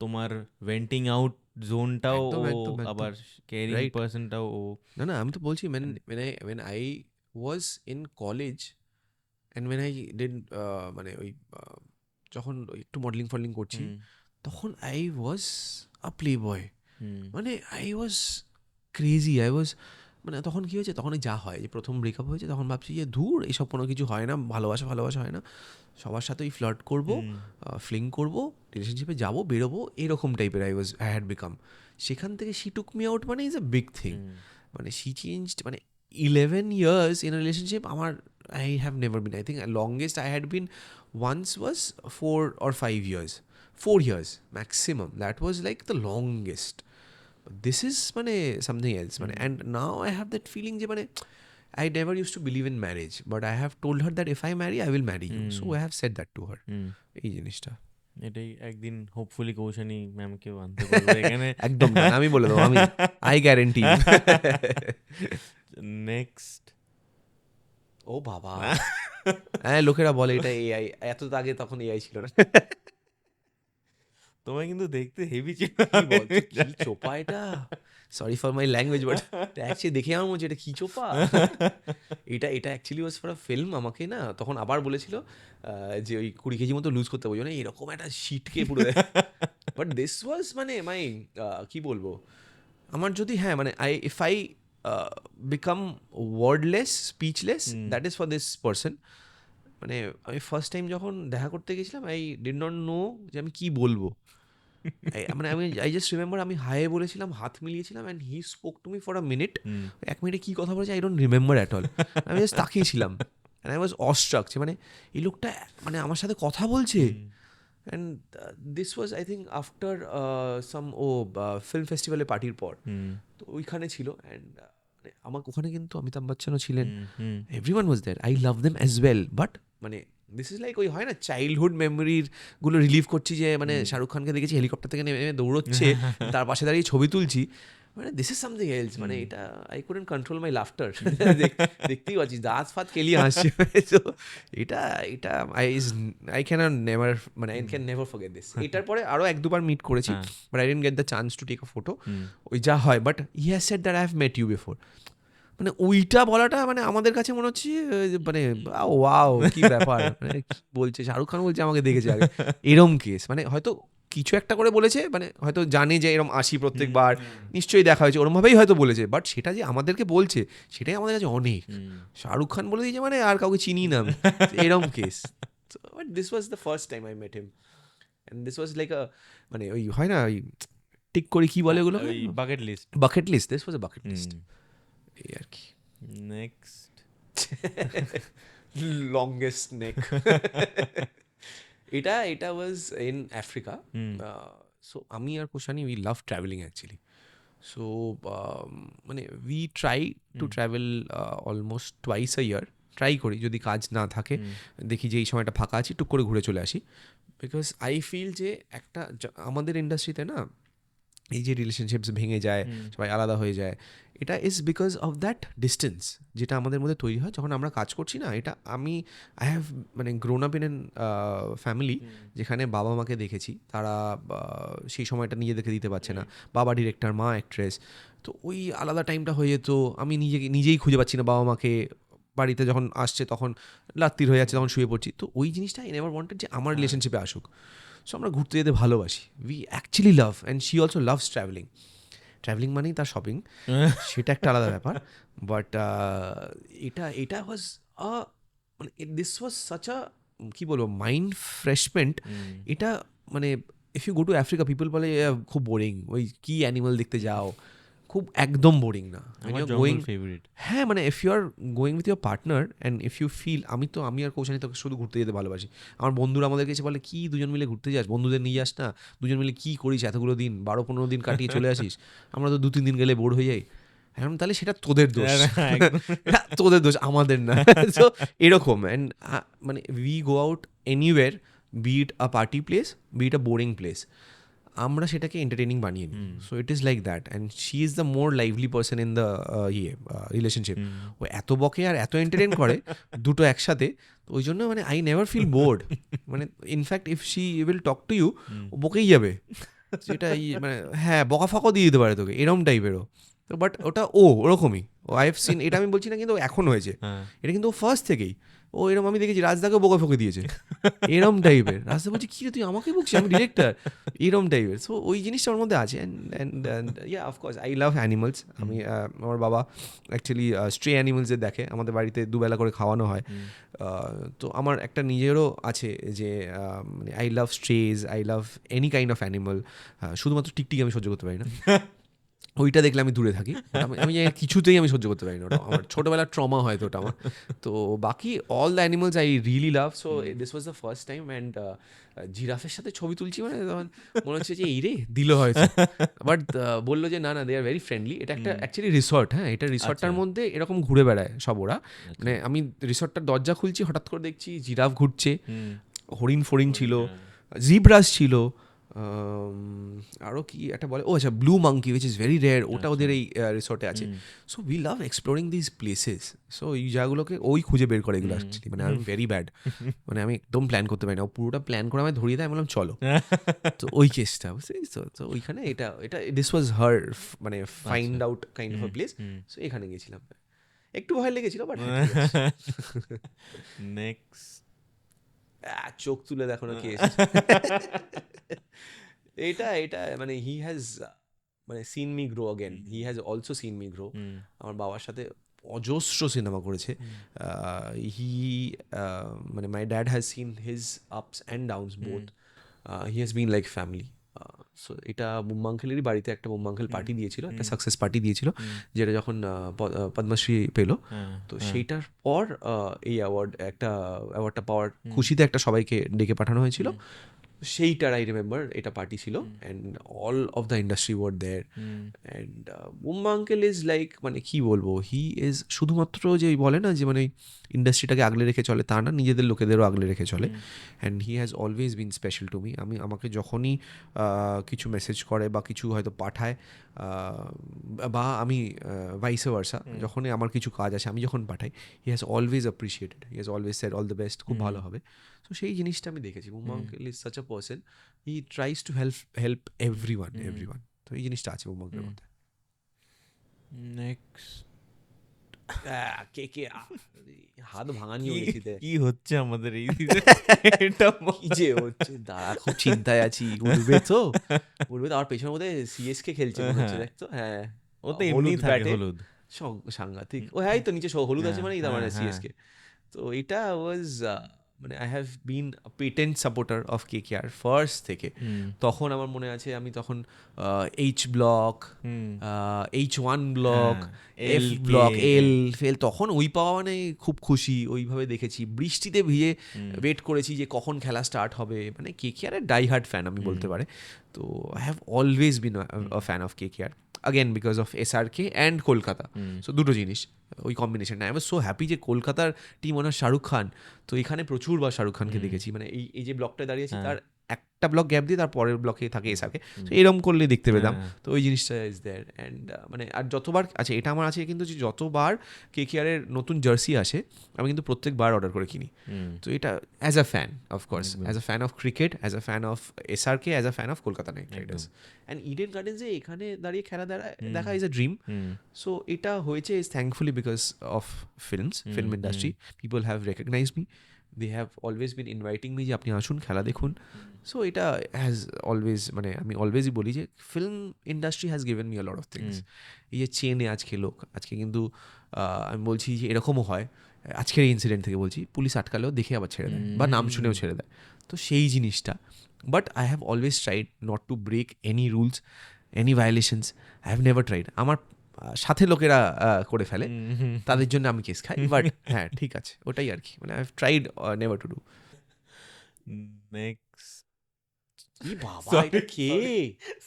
তোমার ভেন্টিং আউট জোনটাও ও, একদম। আবার কেয়ারিং Right. পার্সনটাও ও। না আমি তো বলছি when I was in college and when I did মানে ওই যখন একটু মডেলিং ফডেলিং করছি, তখন I was a playboy. মানে I was crazy. I was মানে তখন কী হয়েছে, তখনই যা হয় যে প্রথম ব্রেকআপ হয়েছে, তখন ভাবছি যে ধুর এসব কোনো কিছু হয় না, ভালোবাসা হয় না, সবার সাথেই ফ্লার্ট করবো, ফ্লিং করবো, রিলেশনশিপে যাবো, বেরোবো, এরকম টাইপের আই হ্যাড বিকাম। সেখান থেকে শি টুক মি আউট মানে ইজ এ বিগ থিং। মানে শি চেঞ্জড, মানে 11 years in a relationship আমার I have never been, I think longest I had been once was 4 or 5 years, 4 years maximum, that was like the longest. But this is মানে something else মানে, and now I have that feeling যে মানে I never used to believe in marriage, but I have told her that if I marry I will marry you, so I have said that to her. এই জিনিসটা এটাই একদিন hopefully Koushani ম্যামকেও আনতে পারবো এখানে। একদম না, আমি বলে দেবো, আমি আই গ্যারেন্টি। নেক্সট, ও বাবা, হ্যাঁ লোকেরা বলে এটা এআই, এত আগে তখন এআই ছিল না। তোমায় কিন্তু দেখতে হেভি ছিল। কি চোপা এটা, sorry for my language, but actually দেখে আমার মনে হচ্ছে এটা কি চোপা। এটা actually was for a film. আমাকে না তখন আবার বলেছিল যে ওই 20 কেজি মতো লুজ করতে বলছো না, এরকম একটা শিটকে পুরো। বাট দিস ওয়াজ মানে মাই কি বলবো, আমার যদি মানে if I become wordless, speechless, that is for this person. মানে আমি ফার্স্ট টাইম যখন দেখা করতে গেছিলাম, আই ডিড নট নো যে আমি কি বলবো। মানে আই জাস্ট রিমেম্বার আমি হায়ে বলেছিলাম, হাত মিলিয়েছিলাম, and he spoke to me for a minute. 1 মিনিটে কী কথা বলেছে I don't remember at all. আমি জাস্ট তাকিয়েছিলাম, অ্যান্ড আই ওয়াজ অস্ট্রাক যে মানে এই লোকটা মানে আমার সাথে কথা বলছে। And this was I think after some film ফেস্টিভ্যালে পার্টির পর, তো ওইখানে ছিল। অ্যান্ড আমাকে ওখানে কিন্তু অমিতাভ বচ্চনও ছিলেন, everyone was there, I love them as well. But মানে দিস ইজ লাইক ওই হয় না চাইল্ডহুড মেমোরির গুলো রিলিভ করছি, যে মানে শাহরুখ খানকে দেখেছি হেলিকপ্টার থেকে নেমে দৌড়চ্ছে, তার পাশে দাঁড়িয়ে ছবি তুলছি, মানে দিস ইজ সামথিং এলস। মানে এটা I couldn't control my laughter. দেখতেই পাচ্ছি দাঁত ফাত কেলিয়ে হাসছে। তো এটা আই ক্যান নেভার, মানে I can never forget this. এটার পরে আরও 1-2বার মিট করেছি, but I didn't get the chance to take a photo, ওই যা হয়। But he has said that I have met you before. মানে ওইটা বলাটা মানে আমাদের কাছে মনে হচ্ছে মানে ওয়াও কি ব্যাপার, মানে কি বলছে, শাহরুখ খান বলছে আমাকে দেখেছে আগে, এরম কেস। মানে হয়তো কিছু একটা করে বলেছে, মানে হয়তো জানে যে এরম আসি প্রত্যেকবার, নিশ্চয়ই দেখা হয়েছে, ওরমভাবেই হয়তো বলেছে। বাট সেটা যে আমাদেরকে বলছে সেটাই আমাদের কাছে অনেক। শাহরুখ খান বলে দিয়েছে মানে আর কাউকে চিনি না, এরম case. But this was the first time I met him, and this was like মানে ওই হয় না ওই টিক করে কি বলে ওগুলো, bucket list, this was a bucket list, এই আর কি। নেক্সট, লংগেস্ট নেক, এটা ওয়াজ ইন আফ্রিকা। সো আমি আর Koushani we love travelling actually. So মানে we try to travel almost twice a year, try করি যদি কাজ না থাকে, দেখি যে এই সময়টা ফাঁকা আছি, টুক করে ঘুরে চলে আসি। বিকজ আই ফিল যে একটা আমাদের ইন্ডাস্ট্রিতে না এই যে রিলেশনশিপস ভেঙে যায়, সবাই আলাদা হয়ে যায়, এটা is because of that distance যেটা আমাদের মধ্যে তৈরি হয় যখন আমরা কাজ করছি না। এটা আই হ্যাভ মানে grown up in an family যেখানে বাবা মাকে দেখেছি, তারা সেই সময়টা নিজেদেরকে দিতে পারছে না, বাবা ডিরেক্টর, মা অ্যাক্ট্রেস, তো ওই আলাদা টাইমটা হয়ে যেত, আমি নিজেই খুঁজে পাচ্ছি না বাবা মাকে, বাড়িতে যখন আসছে তখন রাত্রির হয়ে যাচ্ছে, তখন শুয়ে পড়ছি। তো ওই জিনিসটা আই নেভার ওয়ান্টেড যে আমার রিলেশনশিপে আসুক। সো আমরা ঘুরতে যেতে ভালোবাসি, we actually love, and she also loves travelling মানেই তার শপিং, সেটা একটা আলাদা ব্যাপার। বাট এটা ওয়াজ মানে দিস ওয়াজ সাচ আ কী বলবো মাইন্ড ফ্রেশমেন্ট। এটা মানে if you go to Africa, people বলে খুব বোরিং, ওই কি অ্যানিমাল দেখতে যাও, খুব একদম বোরিং না। গোয়িং ফেভারিট, হ্যাঁ মানে if you are going with your partner and if you feel, আমি আর কৌশানি তোকে শুধু ঘুরতে যেতে ভালোবাসি। আমার বন্ধুরা আমাদেরকে এসে বলে কি দুজন মিলে ঘুরতে যাস, বন্ধুদের নিয়ে যাস না, দুজন মিলে কী করিস এতগুলো দিন, 12-15 দিন কাটিয়ে চলে আসিস, আমরা তো 2-3 দিন গেলে বোর হয়ে যাই। এখন তাহলে সেটা তোদের দোষ, তোদের দোষ, আমাদের না। সো এরকম, অ্যান্ড মানে we go out anywhere, be it a party place, be it a boring place, আমরা সেটাকে এন্টারটেনিং বানিয়ে নিই। So it is like that, and she is the more lively person in the relationship. ও এত বকে আর এত entertain করে দুটো একসাথে, তো ওই জন্য মানে আই নেভার ফিল বোর্ড। মানে in fact if she will talk to you, ও বকেই যাবে, সেটা মানে হ্যাঁ বকা ফাঁকও দিয়ে দিতে পারে তোকে, এরম টাইপেরও। তো বাট ওটা ওরকমই, আই হ্যাভ সিন, এটা আমি বলছি না কিন্তু এখন হয়েছে, এটা কিন্তু ও ফার্স্ট থেকেই ও এরকম আমি দেখেছি রাজদাকে বকে ফোকে দিয়েছে এরম টাইপের। রাজদা বলছি কী রে তুই আমাকে বকছিস, আমি ডিরেক্টর, এরম টাইপের। সো ওই জিনিসটা ওর মধ্যে আছে। And yeah of course I love animals. আমি আমার বাবা অ্যাকচুয়ালি স্ট্রে অ্যানিমালসের দেখে, আমাদের বাড়িতে দুবেলা করে খাওয়ানো হয়। তো আমার একটা নিজেরও আছে যে মানে I love storage, I love any kind of animal. শুধুমাত্র টিকটিকি আমি সহ্য করতে পারি না, ওইটা দেখলে আমি দূরে থাকি। আমি কিছুতেই আমি সহ্য করতে পারি না, ওটা আমার ছোটোবেলার ট্রমা হয়তো ওটা আমার। তো বাকি all the animals I really love. So this was the first time. And জিরাফের সাথে ছবি তুলছি মানে তখন মনে হচ্ছে যে এই রে দিল হয়তো। বাট বললো যে না না, দে আর ভেরি ফ্রেন্ডলি। এটা একটা অ্যাকচুয়ালি রিসর্ট, হ্যাঁ এটা রিসর্টটার মধ্যে এরকম ঘুরে বেড়ায় সব ওরা। মানে আমি রিসর্টটার দরজা খুলছি, হঠাৎ করে দেখছি জিরাফ ঘুরছে, হরিণ ফরিণ ছিল, জিব্রাস ছিল, আরও কি একটা বলে, ও আচ্ছা blue monkey which is very rare, ওটা ওদের এই রিসর্টে আছে। So we love exploring this places. So এই জায়গাগুলোকে ওই খুঁজে বের করে এগুলো অ্যাকচুয়ালি। মানে আই এম ভেরি ব্যাড, মানে আমি একদম প্ল্যান করতে পারি না, পুরোটা প্ল্যান করে আমি ধরিয়ে দেয়, আমি বললাম চলো। তো ওই কেসটা বুঝছিস তো, তো ওইখানে এটা এটা দিস ওয়াজ হার মানে find out kind of a place. So এখানে গেছিলাম, একটু ভয় লেগেছিল বাট নেক্সট চোখ তুলে দেখো না কে এসেছে। এটা এটা মানে হি হ্যাজ মানে seen me grow again, he has also seen me grow. আমার বাবার সাথে অজস্র সিনেমা করেছে। হি মানে my dad has seen his আপস and downs both. He has been like family. So এটা মুম্বাঙ্কেলেরই বাড়িতে একটা মুম্বাঙ্কেল পার্টি দিয়েছিল, একটা সাকসেস পার্টি দিয়েছিল, যেটা যখন পদ্মশ্রী পেল। তো সেইটার পর এই অ্যাওয়ার্ডটা পাওয়ার খুশিতে একটা সবাইকে ডেকে পাঠানো হয়েছিল। সেইটার আই রিমেম্বার, এটা পার্টি ছিল and all of the industry were there. And মুম্বা আঙ্কেল ইজ লাইক মানে কি বলবো, হি ইজ শুধুমাত্র যে বলে না যে মানে ইন্ডাস্ট্রিটাকে আগলে রেখে চলে তা না, নিজেদের লোকেদেরও আগলে রেখে চলে। And he has always been special to me. আমাকে যখনই কিছু মেসেজ করে বা কিছু হয়তো পাঠায়, বা আমি ভাইস ভার্সা, যখনই আমার কিছু কাজ আছে আমি যখন পাঠাই, he has always appreciated, he has always said all the best, খুব ভালো হবে। তো সেই জিনিসটা আমি দেখেছি। মুম্বা uncle is such a person, he tries to help everyone. তো এই জিনিসটা আছে মুম্বা আঙ্কেলের মধ্যে। নেক্সট কে কে হাত ভাঙানি হয়েছিতে কি হচ্ছে আমাদের এই এটা কি যে হচ্ছে, দাঁড়া খুব চিন্তায় আছি। উঠবে তো আমার পেছনের মধ্যে সিএসকে খেলছে মনে হচ্ছে, দেখতো। হ্যাঁ ও তো এমনি থাকে ব্যাটে হলুদ সাংঘাতিক। ও হ্যাঁ, তো নিচে হলুদ আছে মানে তার মানে সিএসকে। তো এটা ওয়াজ মানে I have been patent supporter of KKR first থেকে। তখন আমার মনে আছে আমি তখন H block, H1 block, F block, L ফেল, তখন ওই পাওয়া মানে খুব খুশি। ওইভাবে দেখেছি, বৃষ্টিতে ভিজে ওয়েট করেছি যে কখন খেলা স্টার্ট হবে। মানে KKR এর ডাই হার্ড ফ্যান আমি বলতে পারে। তো I have always bin a fan of KKR again because of SRK and Kolkata. So দুটো জিনিস ওই combination. I was so happy যে কলকাতার টিম ওনার শাহরুখ খান, তো এখানে প্রচুরবার শাহরুখ খানকে দেখেছি। মানে এই যে ব্লকটায় দাঁড়িয়েছি তার একটা ব্লক গ্যাপ দিয়ে তার পরের ব্লকে থাকে SRK, তো এরকম করলে দেখতে পেতাম। তো ওই জিনিসটা ইজ দেয়ার। অ্যান্ড মানে আর যতবার আচ্ছা এটা আমার আছে কিন্তু, যে যতবার KKR এর নতুন জার্সি আসে আমি কিন্তু প্রত্যেকবার অর্ডার করে কিনি। তো এটা as a fan of course, as a fan of cricket, as a fan of SRK, as a fan of Kolkata Knight Riders. And Eden গার্ডেন্সে এখানে দাঁড়িয়ে খেলা দেখা ইজ আ ড্রিম। সো এটা হয়েছে is thankfully because of film industry. People have recognize me, they have always been inviting me যে আপনি আসুন খেলা দেখুন। সো এটা হ্যাজ অলওয়েজ মানে আমি অলওয়েজই বলি যে film industry has given me a lot of things. এই যে চেনে আজকে লোক, আজকে কিন্তু আমি বলছি যে এরকমও হয়, আজকের এই ইনসিডেন্ট থেকে বলছি, পুলিশ আটকালেও দেখে আবার ছেড়ে দেয় বা নাম শুনেও ছেড়ে দেয়। তো সেই জিনিসটা, but I have always tried not to break any rules, any violations. I have never tried. আমার সাথে লোকেরা করে ফেলে, তাদের জন্য আমি কেস খাই। বাট হ্যাঁ ঠিক আছে, ওটাই আর কি। মানে I have tried never to do. Next কি বাবা, এটা কে?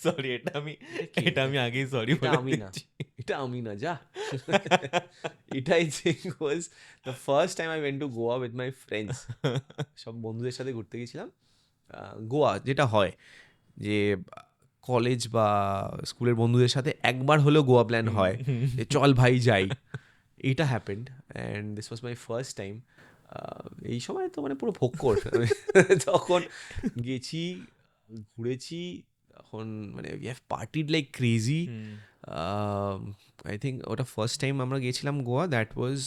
সরি, এটা আমি আগেই সরি এটা আমি না, এটা আমি না, যা। এটা I think was the first time I went two Goa with my friends. সব বন্ধুদের সাথে ঘুরতে গেছিলাম গোয়া। যেটা হয় যে কলেজ বা স্কুলের বন্ধুদের সাথে একবার হলেও গোয়া প্ল্যান হয় যে চল ভাই যাই। এটা happened and this was my first time. এই সময় তো মানে পুরো ভোক্কর। তখন গেছি, ঘুরেছি, তখন মানে we have partied like crazy. I think ওটা ফার্স্ট টাইম আমরা গেছিলাম Goa. That was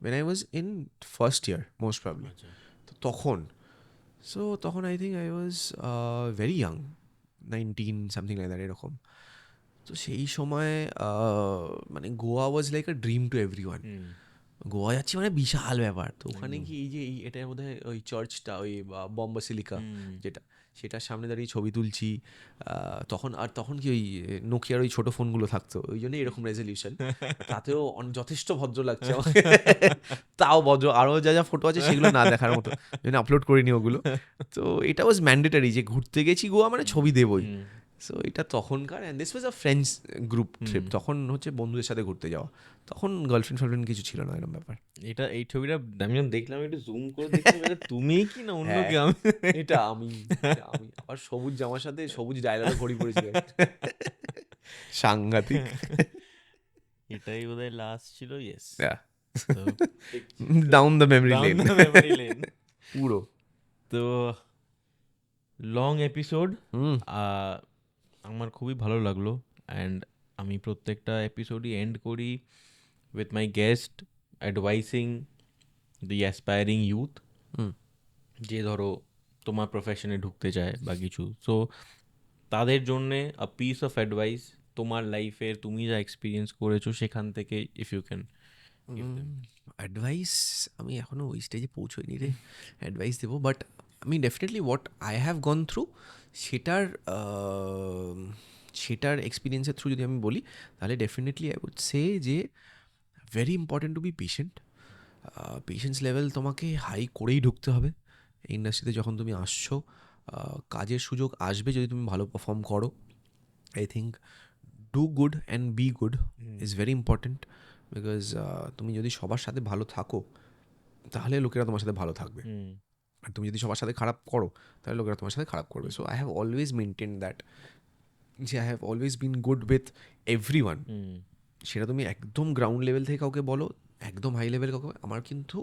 when I was in first year most probably. তো তখন I think I was very young, 19 something like that এরকম. তো সেই সময় মানে Goa was like a dream to everyone. Goa যাচ্ছি মানে বিশাল ব্যাপার. তো ওখানে কি এই যে এটার মধ্যে ওই চার্চটা, ওই বম্বাসিলিকা যেটা, সেটার সামনে দাঁড়িয়ে ছবি তুলছি. তখন কি ওই নোকিয়ার ওই ছোটো ফোনগুলো থাকতো, ওই জন্যই এরকম রেজলিউশন. তাতেও যথেষ্ট ভদ্র লাগছে আমাকে. তাও ভদ্র, আরও যা ফটো আছে সেগুলো না দেখার মতো, জন্য আপলোড করিনি ওগুলো. তো এটা ওয়াজ ম্যান্ডেটারি যে ঘুরতে গেছি গোয়া মানে ছবি দেবই. সো এটা তখনকার, and this was a friends group trip. তখন হচ্ছে বন্ধুদের সাথে ঘুরতে যাওয়া, তখন গার্লফ্রেন্ড কিছু ছিল না এরকম ব্যাপার. এই ছবিটা আমি যখন দেখলাম একটু জুম করে দেখলাম, তুমি কি না অন্য কি? এটা আমি আবার সবুজ জামার সাথে সবুজ ডায়লগে ঘড়ি পড়েছি. সাংঘাতিক. এটাই বোধহয় লাস্ট ছিল. Yes, down the memory lane পুরো. তো লং এপিসোড, আমার খুবই ভালো লাগলো. অ্যান্ড আমি প্রত্যেকটা এপিসোডই এন্ড করি with my guest advising the aspiring youth, যে ধরো তোমার প্রফেশনে ঢুকতে চায় বা কিছু. সো তাদের জন্যে আ পিস অফ অ্যাডভাইস তোমার লাইফের, তুমি যা এক্সপিরিয়েন্স করেছো সেখান থেকে, ইফ ইউ ক্যান. অ্যাডভাইস আমি এখনও ওই স্টেজে পৌঁছইনি রে অ্যাডভাইস দেবো, বাট আমি definitely what I have gone through সেটার এক্সপিরিয়েন্সের থ্রু যদি আমি বলি, তাহলে ডেফিনেটলি আই উড সে যে very important two be patient. Patience level তোমাকে হাই করেই ঢুকতে হবে এই ইন্ডাস্ট্রিতে. যখন তুমি আসছো, কাজের সুযোগ আসবে যদি তুমি ভালো পারফর্ম করো. I think do good and be good is very important, because তুমি যদি সবার সাথে ভালো থাকো তাহলে লোকেরা তোমার সাথে ভালো থাকবে, আর তুমি যদি সবার সাথে খারাপ করো তাহলে লোকেরা তোমার সাথে খারাপ করবে. So I have always maintain that, যে I have always been good with everyone. সেটা তুমি একদম গ্রাউন্ড লেভেল থেকে কাউকে বলো, একদম হাই লেভেল কাউকে, আমার কিন্তু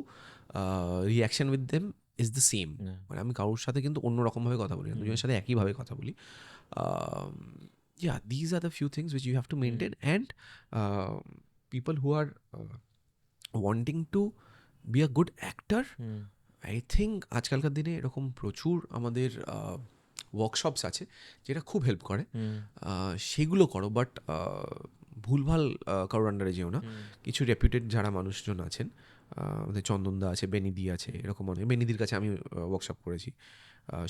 reaction with them is the same. মানে আমি কারোর সাথে কিন্তু অন্যরকমভাবে কথা বলি না, দুজনের সাথে একইভাবে কথা বলি. Yeah, these are the few things which you have to maintain. And people who are wanting to be a good actor, I think আজকালকার দিনে এরকম প্রচুর আমাদের ওয়ার্কশপস আছে যেটা খুব হেল্প করে. সেগুলো করো, বাট ভুলভাল কারোর আন্ডারে যেও না. কিছু রেপুটেড যারা মানুষজন আছেন, আমাদের চন্দনদা আছে, বেনিদি আছে, এরকম অনেক. বেনিদির কাছে আমি ওয়ার্কশপ করেছি,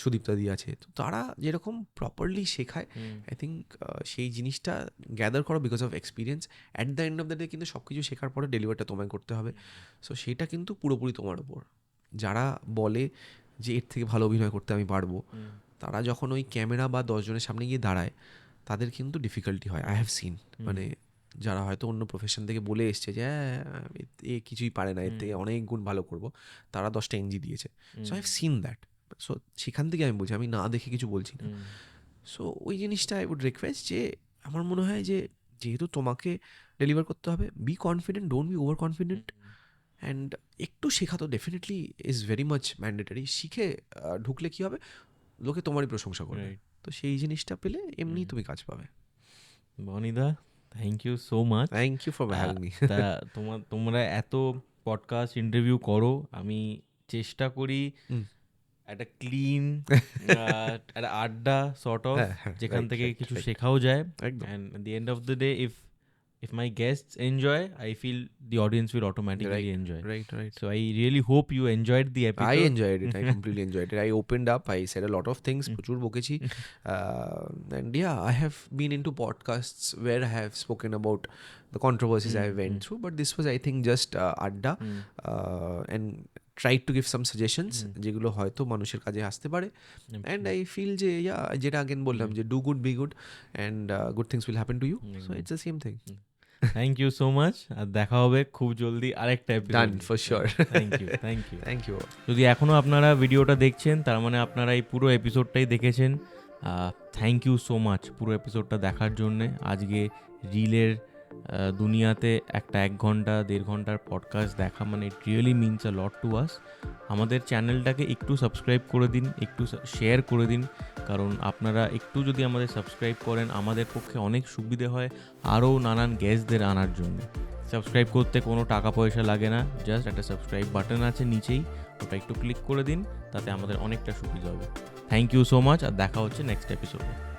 সুদীপ্তা দি আছে. তো তারা যেরকম প্রপারলি শেখায়, আই থিঙ্ক সেই জিনিসটা গ্যাদার করো because of experience. At the end of the day কিন্তু সব কিছু শেখার পরে ডেলিভারটা তোমায় করতে হবে. সো সেটা কিন্তু পুরোপুরি তোমার ওপর. যারা বলে যে এর থেকে ভালো অভিনয় করতে আমি পারবো, তারা যখন ওই ক্যামেরা বা 10 জনের সামনে গিয়ে দাঁড়ায়, তাদের কিন্তু ডিফিকাল্টি হয়. আই হ্যাভ সিন, মানে যারা হয়তো অন্য প্রফেশন থেকে বলে এসছে যে এ কিছুই পারে না, এর থেকে অনেক গুণ ভালো করবো, তারা 10টা এনজি দিয়েছে. So I have seen that. So সেখান থেকে আমি বলছি, আমি না দেখে কিছু বলছি না. সো ওই জিনিসটা আই উড রিকোয়েস্ট, যে আমার মনে হয় যে যেহেতু তোমাকে ডেলিভার করতে হবে, be confident, don't be over confident. And একটু শেখা তো definitely is very much mandatory. শিখে ঢুকলে কী হবে, লোকে তোমারই প্রশংসা করবে. তো সেই জিনিসটা পেলে এমনি তুমি কাজ পাবে. বনিদা, thank you so much. Thank you for having me. তোমরা এত পডকাস্ট ইন্টারভিউ করো, আমি চেষ্টা করি একটা ক্লিন একটা আড্ডা সর্ট অফ, যেখান থেকে কিছু শেখাও যায়. And at the end of the day, if my guests enjoy, I feel the audience will automatically enjoy. Right. So I really hope you enjoyed the episode. I enjoyed it. I completely enjoyed it. I opened up. I said a lot of things. প্রচুর বকেছি. And yeah, I have been into podcasts where I have spoken about the controversies I went through. But this was, I think, just adda. And tried to give some suggestions যেগুলো হয়তো মানুষের কাজে আসতে পারে. And I feel যে যেটা again বললাম, যে do good, be good, and good things will happen to you. So it's the same thing. Thank you so much. আর দেখা হবে খুব জলদি আরেকটা episode. Done, for sure. Thank you. যদি এখনও আপনারা ভিডিওটা দেখছেন, তার মানে আপনারা এই পুরো এপিসোডটাই দেখেছেন. থ্যাংক ইউ সো মাচ পুরো এপিসোডটা দেখার জন্যে. আজকে রিলের দুনিয়াতে একটা 1 ঘন্টা 1.5 ঘন্টার পডকাস্ট দেখা মানে it really means a lot to us. আমাদের চ্যানেলটাকে একটু সাবস্ক্রাইব করে দিন, একটু শেয়ার করে দিন, কারণ আপনারা একটু যদি আমাদের সাবস্ক্রাইব করেন, আমাদের পক্ষে অনেক সুবিধে হয় আরও নানান গেস্টদের আনার জন্য. সাবস্ক্রাইব করতে কোনো টাকা পয়সা লাগে না, জাস্ট একটা সাবস্ক্রাইব বাটন আছে নিচেই, ওটা একটু ক্লিক করে দিন, তাতে আমাদের অনেকটা সুবিধা হবে। থ্যাংক ইউ সো মাচ, আর দেখা হচ্ছে নেক্সট এপিসোডে।